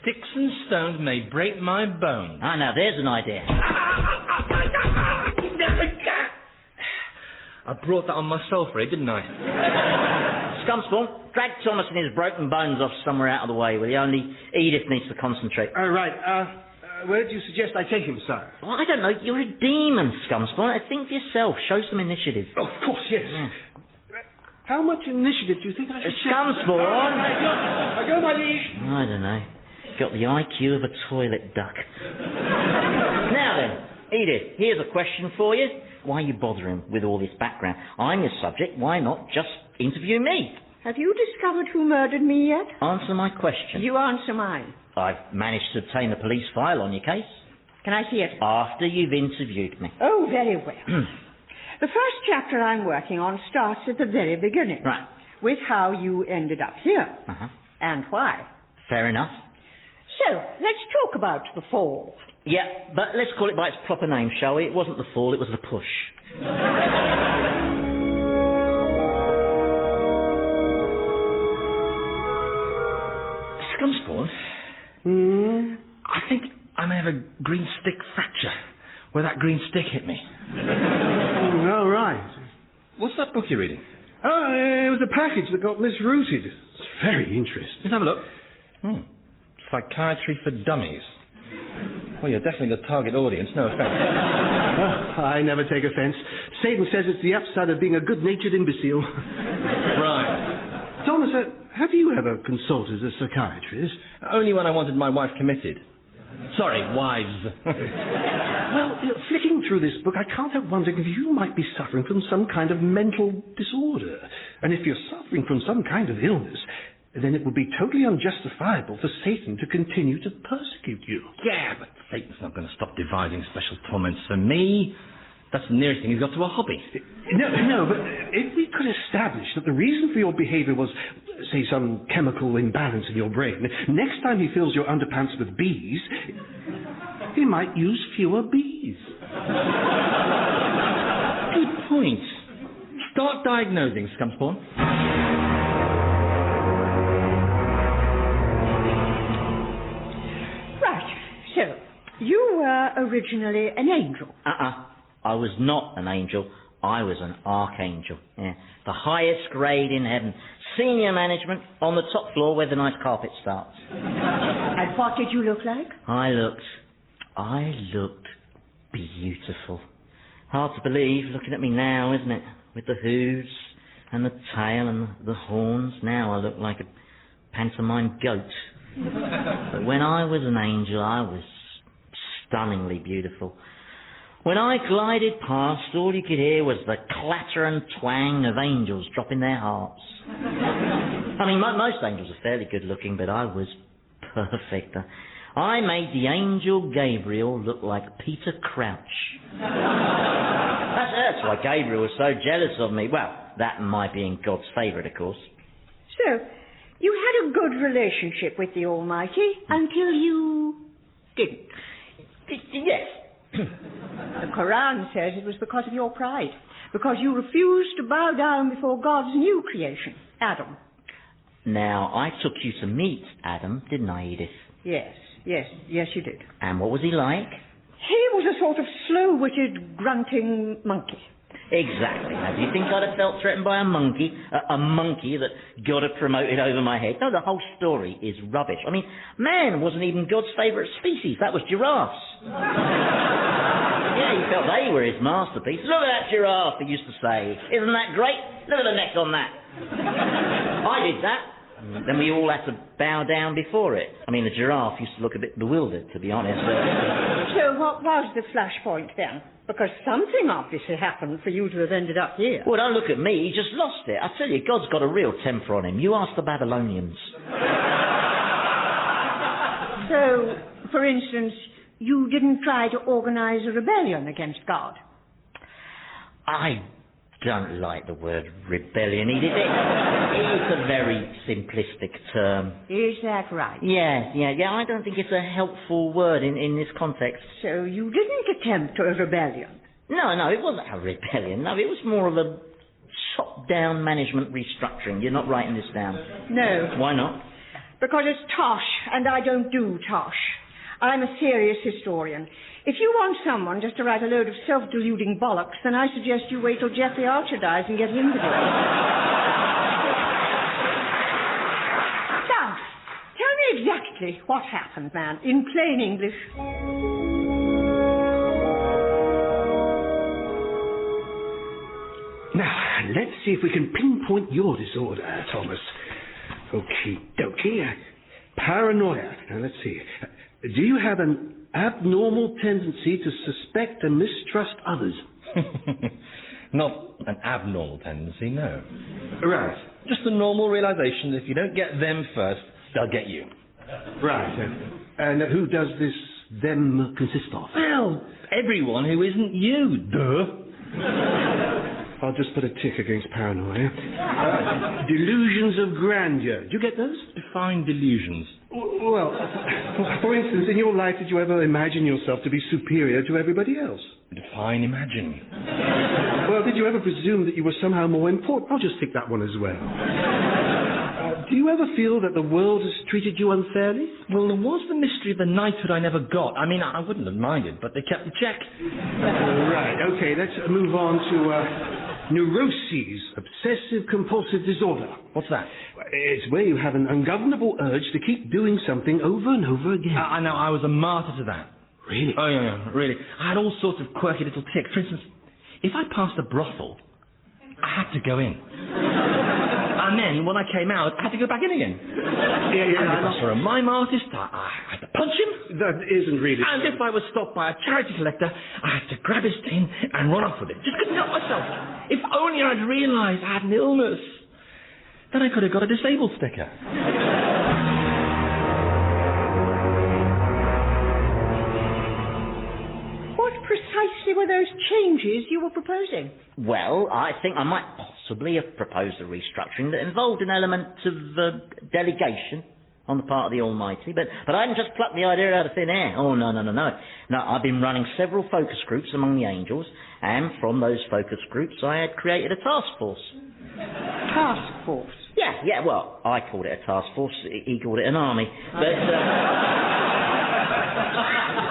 Speaker 3: Sticks and stones may break my bones.
Speaker 4: Ah, now there's an idea.
Speaker 3: I brought that on myself, Ray, didn't I?
Speaker 4: Scumspawn, drag Thomas and his broken bones off somewhere out of the way, will you? Only Edith needs to concentrate.
Speaker 2: Right. Where do you suggest I take him, sir?
Speaker 4: Well, I don't know. You're a demon, Scumspawn. Think for yourself. Show some initiative.
Speaker 2: Oh, of course, yes. Yeah. How much initiative do you think I should show?
Speaker 4: Scumspawn!
Speaker 2: I go, my liege.
Speaker 4: I don't know. Got the IQ of a toilet duck. Now then, Edith, here's a question for you. Why are you bothering with all this background? I'm your subject. Why not just interview me?
Speaker 5: Have you discovered who murdered me yet?
Speaker 4: Answer my question.
Speaker 5: You answer mine.
Speaker 4: I've managed to obtain the police file on your case.
Speaker 5: Can I see it?
Speaker 4: After you've interviewed me.
Speaker 5: Oh, very well. The first chapter I'm working on starts at the very beginning.
Speaker 4: Right.
Speaker 5: With how you ended up here.
Speaker 4: Uh-huh.
Speaker 5: And why.
Speaker 4: Fair enough.
Speaker 5: So, let's talk about the fall.
Speaker 4: Yeah, but let's call it by its proper name, shall we? It wasn't the fall, it was the push.
Speaker 3: Scumspawn? I think I may have a green stick fracture where that green stick hit me.
Speaker 2: Oh, right.
Speaker 3: What's that book you're reading?
Speaker 2: Oh, it was a package that got misrouted. It's very interesting.
Speaker 3: Let's have a look. Psychiatry for Dummies. Well, you're definitely the target audience, no offence.
Speaker 2: I never take offence. Satan says it's the upside of being a good-natured imbecile.
Speaker 3: Right.
Speaker 2: Thomas, have you ever consulted a psychiatrist?
Speaker 3: Only when I wanted my wife committed. Sorry, wives.
Speaker 2: Well, flicking through this book, I can't help wondering if you might be suffering from some kind of mental disorder. And if you're suffering from some kind of illness, then it would be totally unjustifiable for Satan to continue to persecute you.
Speaker 3: Yeah, but Satan's not going to stop devising special torments for me. That's the nearest thing he's got to a hobby.
Speaker 2: No, but if we could establish that the reason for your behaviour was, say, some chemical imbalance in your brain, next time he fills your underpants with bees, he might use fewer bees.
Speaker 3: Good point. Start diagnosing, Scumspawn.
Speaker 5: Right, so, you were originally an angel.
Speaker 4: I was not an angel. I was an archangel. Yeah. The highest grade in heaven. Senior management on the top floor where the nice carpet starts.
Speaker 5: And what did you look like?
Speaker 4: I looked beautiful. Hard to believe looking at me now, isn't it? With the hooves and the tail and the horns. Now I look like a pantomime goat. But when I was an angel, I was stunningly beautiful. When I glided past, all you could hear was the clatter and twang of angels dropping their hearts. I mean, most angels are fairly good looking, but I was perfect. I made the angel Gabriel look like Peter Crouch. That's why Gabriel was so jealous of me. Well, that and my being God's favourite, of course.
Speaker 5: So, you had a good relationship with the Almighty until you didn't.
Speaker 4: Yes.
Speaker 5: The Quran says it was because of your pride, because you refused to bow down before God's new creation, Adam.
Speaker 4: Now, I took you to meet Adam, didn't I, Edith?
Speaker 5: Yes, you did.
Speaker 4: And what was he like?
Speaker 5: He was a sort of slow-witted, grunting monkey.
Speaker 4: Exactly. Now, do you think I'd have felt threatened by a monkey? A monkey that God had promoted over my head? No, the whole story is rubbish. I mean, man wasn't even God's favourite species. That was giraffes. Yeah, he felt they were his masterpiece. Look at that giraffe, he used to say. Isn't that great? Look at the neck on that. I did that. Then we all had to bow down before it. I mean, the giraffe used to look a bit bewildered, to be honest.
Speaker 5: So what was the flashpoint then? Because something obviously happened for you to have ended up here.
Speaker 4: Well, don't look at me. He just lost it. I tell you, God's got a real temper on him. You ask the Babylonians.
Speaker 5: So, for instance, you didn't try to organise a rebellion against God?
Speaker 4: I don't like the word rebellion, Edith. It's a very simplistic term.
Speaker 5: Is that right?
Speaker 4: Yeah, I don't think it's a helpful word in this context.
Speaker 5: So you didn't attempt a rebellion?
Speaker 4: No, it wasn't a rebellion. No, it was more of a top-down management restructuring. You're not writing this down.
Speaker 5: No.
Speaker 4: Why not?
Speaker 5: Because it's tosh, and I don't do tosh. I'm a serious historian. If you want someone just to write a load of self-deluding bollocks, then I suggest you wait till Mayhew-Archer dies and get him to do it. Now, tell me exactly what happened, man, in plain English.
Speaker 2: Now, let's see if we can pinpoint your disorder, Thomas. Okie dokie. Paranoia. Now, let's see. Do you have an abnormal tendency to suspect and mistrust others?
Speaker 3: Not an abnormal tendency, no.
Speaker 2: Right.
Speaker 3: Just a normal realisation that if you don't get them first, they'll get you.
Speaker 2: Right. And who does this them consist of?
Speaker 3: Well, everyone who isn't you, duh.
Speaker 2: I'll just put a tick against paranoia. Delusions of grandeur. Do you get those?
Speaker 3: Define delusions.
Speaker 2: Well, for instance, in your life, did you ever imagine yourself to be superior to everybody else?
Speaker 3: Define imagine.
Speaker 2: Well, did you ever presume that you were somehow more important? I'll just tick that one as well. Do you ever feel that the world has treated you unfairly?
Speaker 3: Well, there was the mystery of the knighthood I never got. I mean, I wouldn't have minded, but they kept the check.
Speaker 2: Right, okay, let's move on to neuroses, obsessive-compulsive disorder.
Speaker 3: What's that?
Speaker 2: It's where you have an ungovernable urge to keep doing something over and over again.
Speaker 3: I know, I was a martyr to that.
Speaker 2: Really?
Speaker 3: Oh, yeah, really. I had all sorts of quirky little tics. For instance, if I passed a brothel, I had to go in. And then, when I came out, I had to go back in again.
Speaker 2: Yeah.
Speaker 3: And if I saw a mime artist, I had to punch him.
Speaker 2: That isn't really...
Speaker 3: And if I was stopped by a charity collector, I had to grab his tin and run off with it. Just couldn't help myself. If only I'd realised I had an illness. Then I could have got a disabled sticker.
Speaker 5: What precisely were those changes you were proposing?
Speaker 4: Well, I think I might possibly have proposed a restructuring that involved an element of delegation on the part of the Almighty, but I hadn't just plucked the idea out of thin air. Oh, no. No, I've been running several focus groups among the angels, and from those focus groups I had created a task force.
Speaker 5: Task force?
Speaker 4: Yeah, well, I called it a task force, he called it an army, but...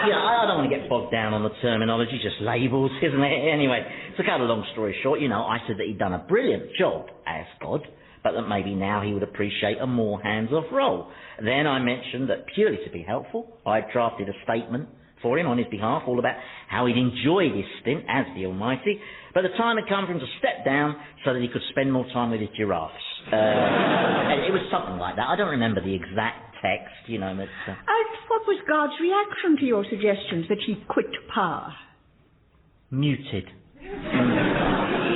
Speaker 4: I don't want to get bogged down on the terminology, just labels, isn't it? Anyway, to cut a long story short, I said that he'd done a brilliant job as God, but that maybe now he would appreciate a more hands-off role. Then I mentioned that purely to be helpful, I'd drafted a statement for him on his behalf, all about how he'd enjoyed his stint as the Almighty, but the time had come for him to step down so that he could spend more time with his giraffes. And it was something like that. I don't remember the exact text, but...
Speaker 5: And what was God's reaction to your suggestions that he quit power?
Speaker 4: Muted.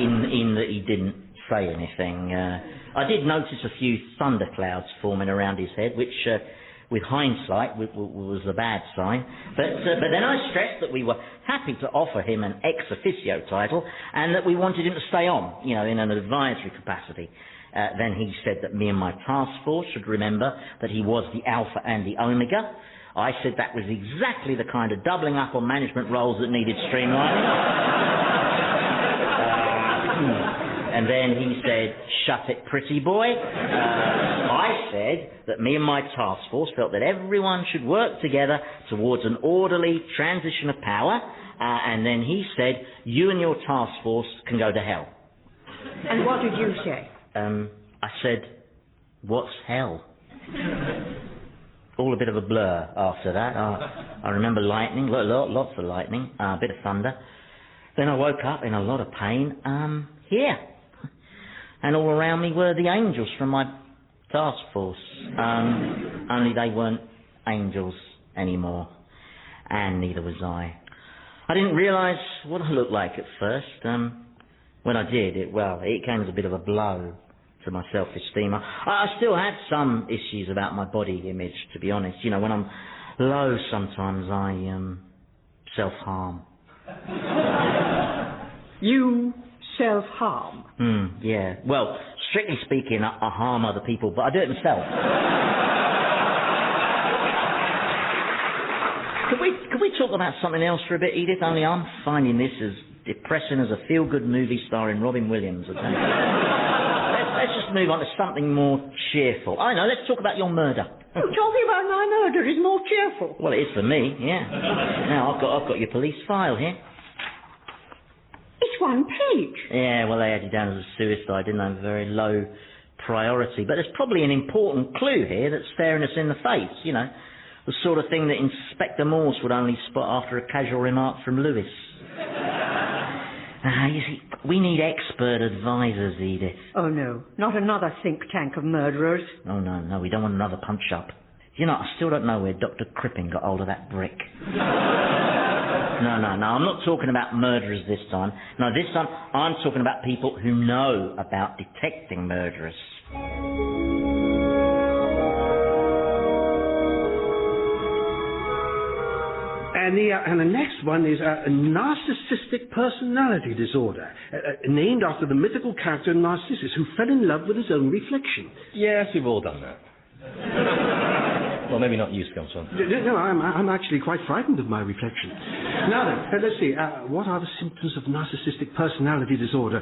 Speaker 4: in that he didn't say anything. I did notice a few thunderclouds forming around his head, which, with hindsight, was a bad sign. But then I stressed that we were happy to offer him an ex officio title and that we wanted him to stay on, in an advisory capacity. Then he said that me and my task force should remember that he was the Alpha and the Omega. I said that was exactly the kind of doubling up on management roles that needed streamlining. And then he said, "Shut it, pretty boy." I said that me and my task force felt that everyone should work together towards an orderly transition of power. And then he said, "You and your task force can go to hell."
Speaker 5: And what did you say?
Speaker 4: I said, "What's hell?" All a bit of a blur after that. I remember lightning, lots of lightning, a bit of thunder. Then I woke up in a lot of pain, here. And all around me were the angels from my task force. Only they weren't angels anymore. And neither was I. I didn't realise what I looked like at first. When I did, it came as a bit of a blow to my self-esteem. I still had some issues about my body image, to be honest. When I'm low sometimes I self-harm.
Speaker 5: You self-harm?
Speaker 4: Yeah. Well, strictly speaking, I harm other people, but I do it myself. Could we talk about something else for a bit, Edith? Only I'm finding this as depressing as a feel-good movie starring Robin Williams. Let's just move on to something more cheerful. I know, let's talk about your murder.
Speaker 5: Talking about my murder is more cheerful.
Speaker 4: Well, it is for me, yeah. Now, I've got your police file here.
Speaker 5: It's one page.
Speaker 4: Yeah, well, they had you down as a suicide, didn't they? Very low priority. But there's probably an important clue here that's staring us in the face, the sort of thing that Inspector Morse would only spot after a casual remark from Lewis. You see, we need expert advisors, Edith.
Speaker 5: Oh, no. Not another think tank of murderers.
Speaker 4: Oh, no. We don't want another punch-up. I still don't know where Dr. Crippen got hold of that brick. No. I'm not talking about murderers this time. No, this time I'm talking about people who know about detecting murderers.
Speaker 2: And the next one is a narcissistic personality disorder, named after the mythical character Narcissus, who fell in love with his own reflection.
Speaker 3: Yes, we've all done that. Well, maybe not you, Scumspawn.
Speaker 2: No, I'm actually quite frightened of my reflection. Now then, let's see. What are the symptoms of narcissistic personality disorder?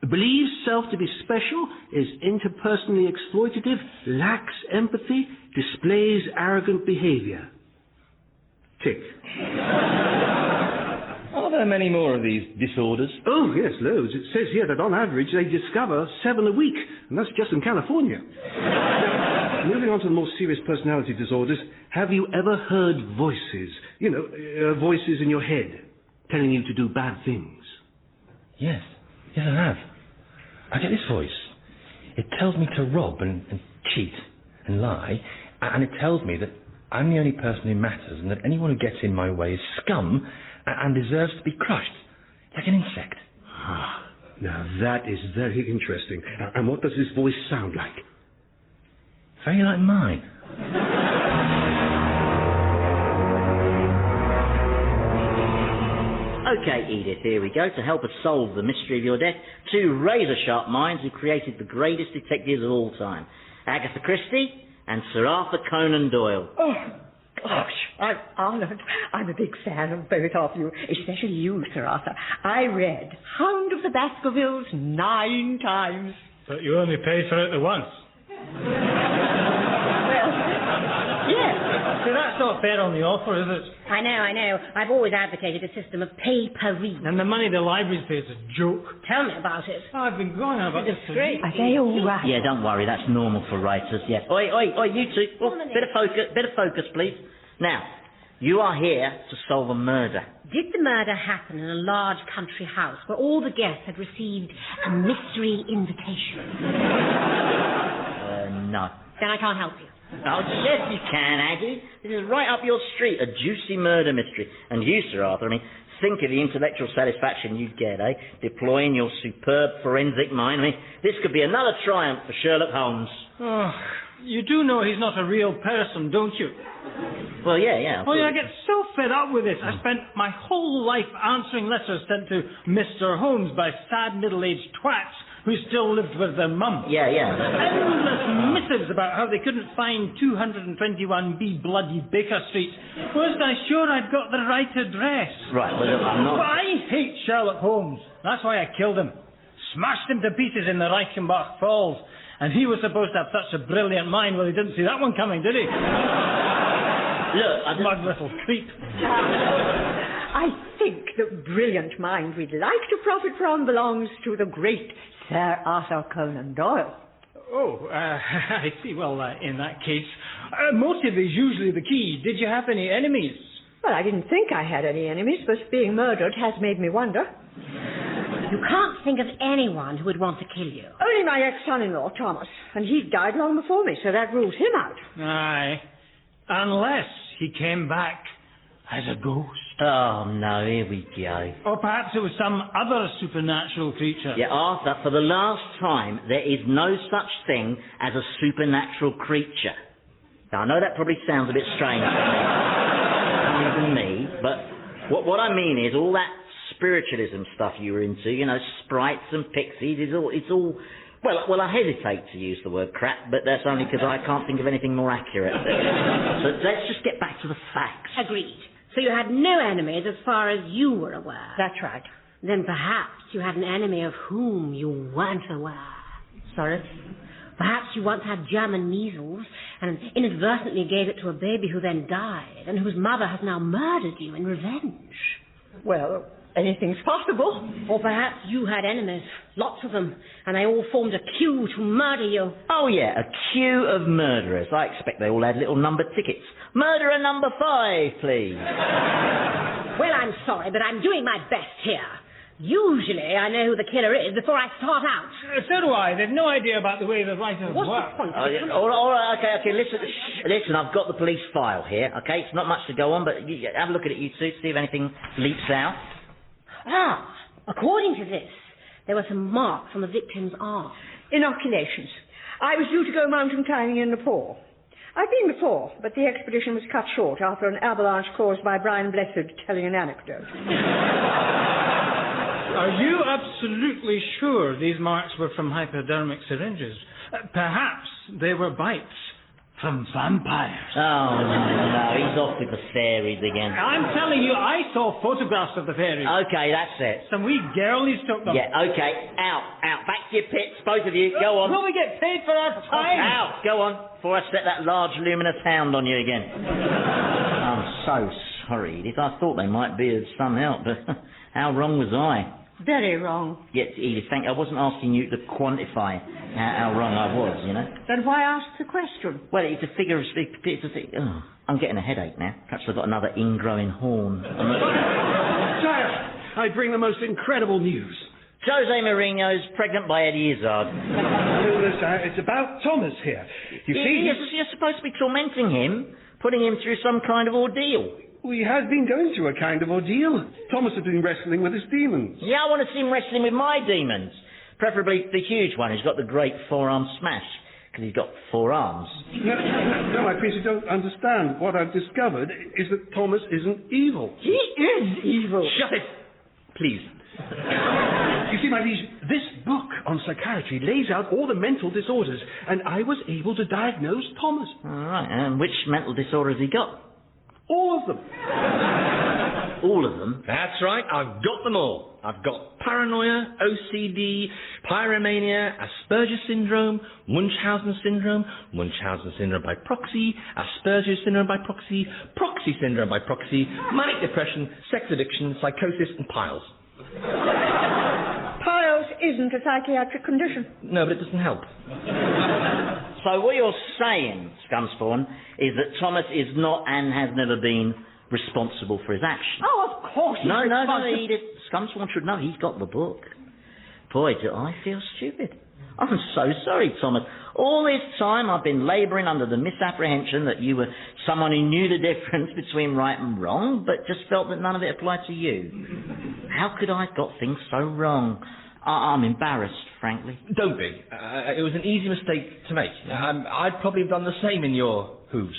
Speaker 2: Believes self to be special, is interpersonally exploitative, lacks empathy, displays arrogant behavior. Tick.
Speaker 3: Are there many more of these disorders?
Speaker 2: Oh, yes, loads. It says here that on average they discover 7 a week, and that's just in California. moving on to the more serious personality disorders, have you ever heard voices? You know, voices in your head telling you to do bad things?
Speaker 3: Yes, I have. I get this voice. It tells me to rob and cheat and lie, and it tells me that I'm the only person who matters and that anyone who gets in my way is scum and deserves to be crushed, like an insect.
Speaker 2: Ah, now that is very interesting. And what does this voice sound like?
Speaker 3: Very like mine.
Speaker 4: Okay, Edith, here we go. To help us solve the mystery of your death, two razor-sharp minds who created the greatest detectives of all time. Agatha Christie and Sir Arthur Conan Doyle.
Speaker 5: Oh, gosh, I'm honoured. I'm a big fan of both of you, especially you, Sir Arthur. I read Hound of the Baskervilles 9 times.
Speaker 11: But you only paid for it the once.
Speaker 5: Well, yes.
Speaker 11: So that's not fair on the author, is it?
Speaker 10: I know. I've always advocated a system of pay-per-read.
Speaker 11: And the money the libraries pay is a joke.
Speaker 10: Tell me about it.
Speaker 11: I've been going on about this for years.
Speaker 5: Are they all right?
Speaker 4: Yeah, don't worry, that's normal for writers, yes. Oi, you two. Oh, bit of focus, please. Now, you are here to solve a murder.
Speaker 10: Did the murder happen in a large country house where all the guests had received a mystery invitation?
Speaker 4: No.
Speaker 10: Then I can't help you.
Speaker 4: Oh, yes, you can, Aggie. This is right up your street, a juicy murder mystery. And you, Sir Arthur, think of the intellectual satisfaction you'd get, deploying your superb forensic mind. This could be another triumph for Sherlock Holmes.
Speaker 11: Oh, you do know he's not a real person, don't you?
Speaker 4: Well, yeah.
Speaker 11: Oh, yeah, I get so fed up with this. I spent my whole life answering letters sent to Mr. Holmes by sad middle-aged twats who still lived with their mum.
Speaker 4: Yeah.
Speaker 11: Endless missives about how they couldn't find 221B bloody Baker Street. Wasn't I sure I'd got the right address?
Speaker 4: Right, well, I'm not...
Speaker 11: But I hate Sherlock Holmes. That's why I killed him. Smashed him to pieces in the Reichenbach Falls. And he was supposed to have such a brilliant mind. Well, he didn't see that one coming, did he?
Speaker 4: Look,
Speaker 11: smug little creep.
Speaker 5: I think the brilliant mind we'd like to profit from belongs to the great Sir Arthur Conan Doyle.
Speaker 11: Oh, I see. Well, in that case, motive is usually the key. Did you have any enemies?
Speaker 5: Well, I didn't think I had any enemies, but being murdered has made me wonder.
Speaker 10: You can't think of anyone who would want to kill you.
Speaker 5: Only my ex-son-in-law, Thomas, and he died long before me, so that rules him out.
Speaker 11: Aye. Unless he came back as a ghost.
Speaker 4: Oh, no, here we go.
Speaker 11: Or perhaps it was some other supernatural creature.
Speaker 4: Yeah, Arthur, for the last time, there is no such thing as a supernatural creature. Now, I know that probably sounds a bit strange to me, but what I mean is all that spiritualism stuff you were into, sprites and pixies, it's all... Well, I hesitate to use the word crap, but that's only because I can't think of anything more accurate. So let's just get back to the facts.
Speaker 10: Agreed. So you had no enemies as far as you were aware.
Speaker 5: That's right.
Speaker 10: Then perhaps you had an enemy of whom you weren't aware.
Speaker 5: Sorry?
Speaker 10: Perhaps you once had German measles and inadvertently gave it to a baby who then died and whose mother has now murdered you in revenge.
Speaker 5: Well, anything's possible.
Speaker 10: Or perhaps you had enemies, lots of them, and they all formed a queue to murder you.
Speaker 4: Oh, yeah, a queue of murderers. I expect they all had little numbered tickets. Murderer number 5, please.
Speaker 10: Well, I'm sorry, but I'm doing my best here. Usually I know who the killer is before I start out.
Speaker 11: So do I. They've no idea about the way the writers
Speaker 10: What's
Speaker 11: work.
Speaker 10: the point?
Speaker 4: All right, okay, listen, I've got the police file here, okay? It's not much to go on, but have a look at it, you two, see if anything leaps out.
Speaker 10: According to this, there were some marks on the victim's arm.
Speaker 5: Inoculations. I was due to go mountain climbing in Nepal. I've been before, but the expedition was cut short after an avalanche caused by Brian Blessed telling an anecdote.
Speaker 11: Are you absolutely sure these marks were from hypodermic syringes? Perhaps they were bites from vampires.
Speaker 4: Oh, no, he's off with the fairies again.
Speaker 11: I'm telling you, I saw photographs of the fairies.
Speaker 4: Okay, that's it.
Speaker 11: Some wee girlies took them.
Speaker 4: Yeah, okay, out. Back to your pits, both of you, go on.
Speaker 11: Will we get paid for our time?
Speaker 4: Out, go on, before I set that large luminous hound on you again. I'm so sorry, Edith. I thought they might be of some help, but how wrong was I?
Speaker 5: Very wrong.
Speaker 4: Yes, Edith, thank you. I wasn't asking you to quantify how wrong I was, you know.
Speaker 5: Then why ask the question?
Speaker 4: Well, it's a figure of speech. Oh, I'm getting a headache now. Perhaps I've got another ingrowing horn.
Speaker 2: Sire, I bring the most incredible news.
Speaker 4: Jose Mourinho's pregnant by Eddie Izzard.
Speaker 2: No, sire, it's about Thomas here. You see...
Speaker 4: Yes, you're supposed to be tormenting him, putting him through some kind of ordeal.
Speaker 2: He has been going through a kind of ordeal. Thomas has been wrestling with his demons.
Speaker 4: Yeah, I want to see him wrestling with my demons. Preferably the huge one who's got the great forearm smash, because he's got 4 arms.
Speaker 2: No, my prince, you don't understand. What I've discovered is that Thomas isn't evil.
Speaker 5: He is evil.
Speaker 3: Shut it, please.
Speaker 2: You see, my liege, this book on psychiatry lays out all the mental disorders, and I was able to diagnose Thomas.
Speaker 4: All right, and which mental disorder has he got?
Speaker 2: All of them.
Speaker 4: All of them?
Speaker 3: That's right, I've got them all. I've got paranoia, OCD, pyromania, Asperger's syndrome, Munchausen syndrome by proxy, Asperger's syndrome by proxy syndrome by proxy, manic depression, sex addiction, psychosis, and piles.
Speaker 5: Piles isn't a psychiatric condition.
Speaker 3: No, but it doesn't help.
Speaker 4: So what you're saying, Scumspawn, is that Thomas is not and has never been responsible for his actions.
Speaker 5: Oh, of course he's
Speaker 4: No,
Speaker 5: responsible.
Speaker 4: Edith. Scumspawn should know he's got the book. Boy, do I feel stupid. I'm so sorry, Thomas. All this time I've been labouring under the misapprehension that you were someone who knew the difference between right and wrong, but just felt that none of it applied to you. How could I have got things so wrong? I'm embarrassed, frankly.
Speaker 3: Don't be. It was an easy mistake to make. I'd probably have done the same in your hooves.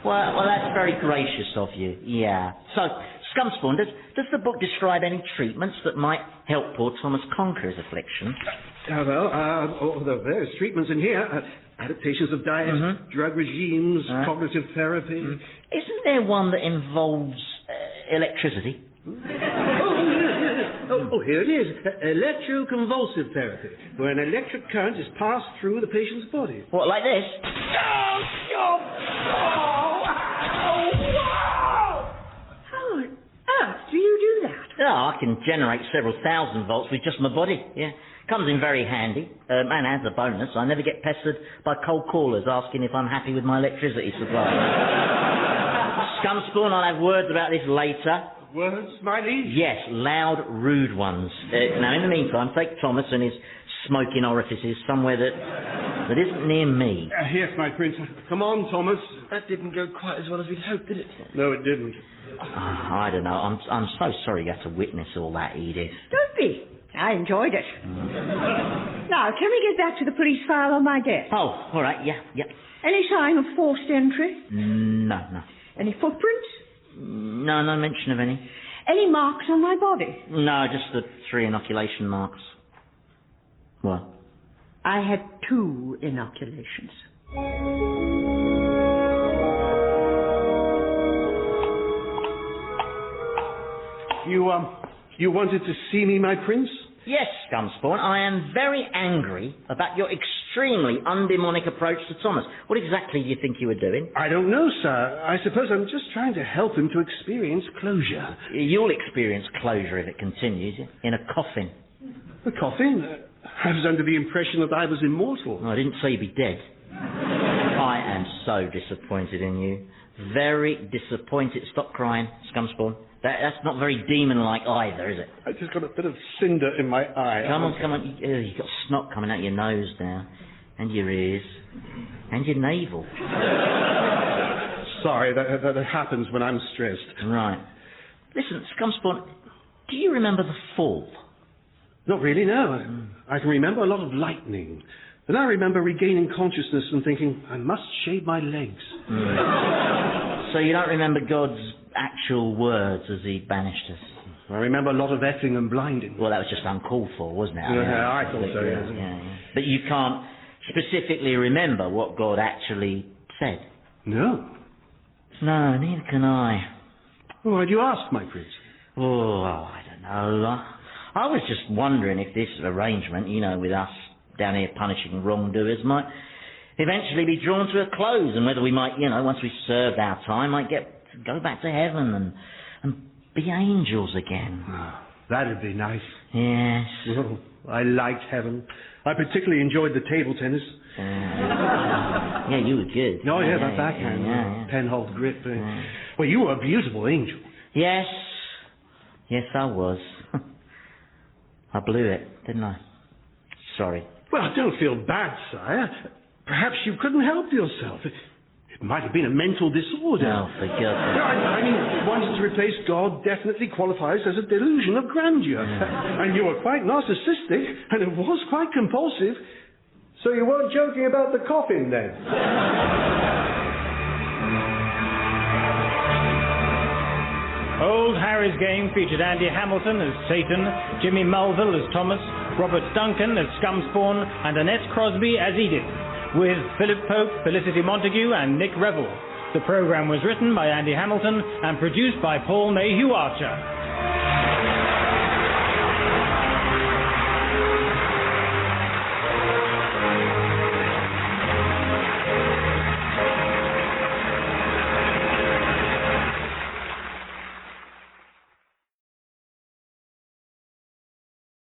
Speaker 4: Well, that's very gracious of you, yeah. So, Scumspawn, does the book describe any treatments that might help poor Thomas conquer his affliction?
Speaker 2: There are various treatments in here. Adaptations of diet, drug regimes, cognitive therapy.
Speaker 4: Isn't there one that involves electricity?
Speaker 2: Here it is. Electroconvulsive therapy, where an electric current is passed through the patient's body.
Speaker 4: What, like this?
Speaker 5: How on earth do you do that?
Speaker 4: Oh, I can generate several thousand volts with just my body, yeah. Comes in very handy. And as a bonus, I never get pestered by cold callers asking if I'm happy with my electricity supply. Scumspawn, I'll have words about this later.
Speaker 2: Words, my liege?
Speaker 4: Yes, loud, rude ones. Now, in the meantime, take Thomas and his smoking orifices somewhere that isn't near me.
Speaker 2: Yes, my prince. Come on, Thomas.
Speaker 3: That didn't go quite as well as we'd hoped, did it?
Speaker 2: No, it didn't.
Speaker 4: I don't know. I'm so sorry you had to witness all that, Edith.
Speaker 5: Don't be. I enjoyed it. Now, can we get back to the police file on my desk?
Speaker 4: Oh, all right, yeah.
Speaker 5: Any sign of forced entry?
Speaker 4: No.
Speaker 5: Any footprints?
Speaker 4: No mention of any.
Speaker 5: Any marks on my body?
Speaker 4: No, just the 3 inoculation marks. What?
Speaker 5: I had 2 inoculations.
Speaker 2: You wanted to see me, my prince?
Speaker 4: Yes, Scumspawn, I am very angry about your extremely undemonic approach to Thomas. What exactly do you think you were doing?
Speaker 2: I don't know, sir. I suppose I'm just trying to help him to experience closure.
Speaker 4: You'll experience closure if it continues, in a coffin.
Speaker 2: A coffin? I was under the impression that I was immortal.
Speaker 4: No, I didn't say you'd be dead. I am so disappointed in you. Very disappointed. Stop crying, Scumspawn. That's not very demon-like either, is it?
Speaker 2: I just got a bit of cinder in my eye.
Speaker 4: Come on. You've got snot coming out your nose now. And your ears. And your navel.
Speaker 2: Sorry, that happens when I'm stressed.
Speaker 4: Right. Listen, Scumspawn, do you remember the fall?
Speaker 2: Not really, no. I can remember a lot of lightning. And I remember regaining consciousness and thinking, I must shave my legs.
Speaker 4: So you don't remember God's actual words as he banished us?
Speaker 2: I remember a lot of effing and blinding.
Speaker 4: Well, that was just uncalled for, wasn't it?
Speaker 2: Yeah, I thought so, yeah.
Speaker 4: But you can't specifically remember what God actually said?
Speaker 2: No.
Speaker 4: No, neither can I.
Speaker 2: Well, why'd you ask, my prince?
Speaker 4: Oh, I don't know. I was just wondering if this arrangement, with us down here punishing wrongdoers, might eventually be drawn to a close, and whether we might, once we served our time, might go back to heaven and be angels again.
Speaker 2: That'd be nice.
Speaker 4: Yes.
Speaker 2: Well, I liked heaven. I particularly enjoyed the table tennis.
Speaker 4: Yeah, you were good.
Speaker 2: Oh, yeah, that backhand. Penhold grip. Well, you were a beautiful angel.
Speaker 4: Yes. Yes, I was. I blew it, didn't I? Sorry.
Speaker 2: Well, don't feel bad, sire. Perhaps you couldn't help yourself. It might have been a mental disorder.
Speaker 4: Oh, for God's sake.
Speaker 2: I mean, wanting to replace God definitely qualifies as a delusion of grandeur. And you were quite narcissistic, and it was quite compulsive. So you weren't joking about the coffin, then?
Speaker 11: Old Harry's Game featured Andy Hamilton as Satan, Jimmy Mulville as Thomas, Robert Duncan as Scumspawn, and Annette Crosbie as Edith, with Philip Pope, Felicity Montagu, and Nick Revel. The programme was written by Andy Hamilton and produced by Paul Mayhew-Archer.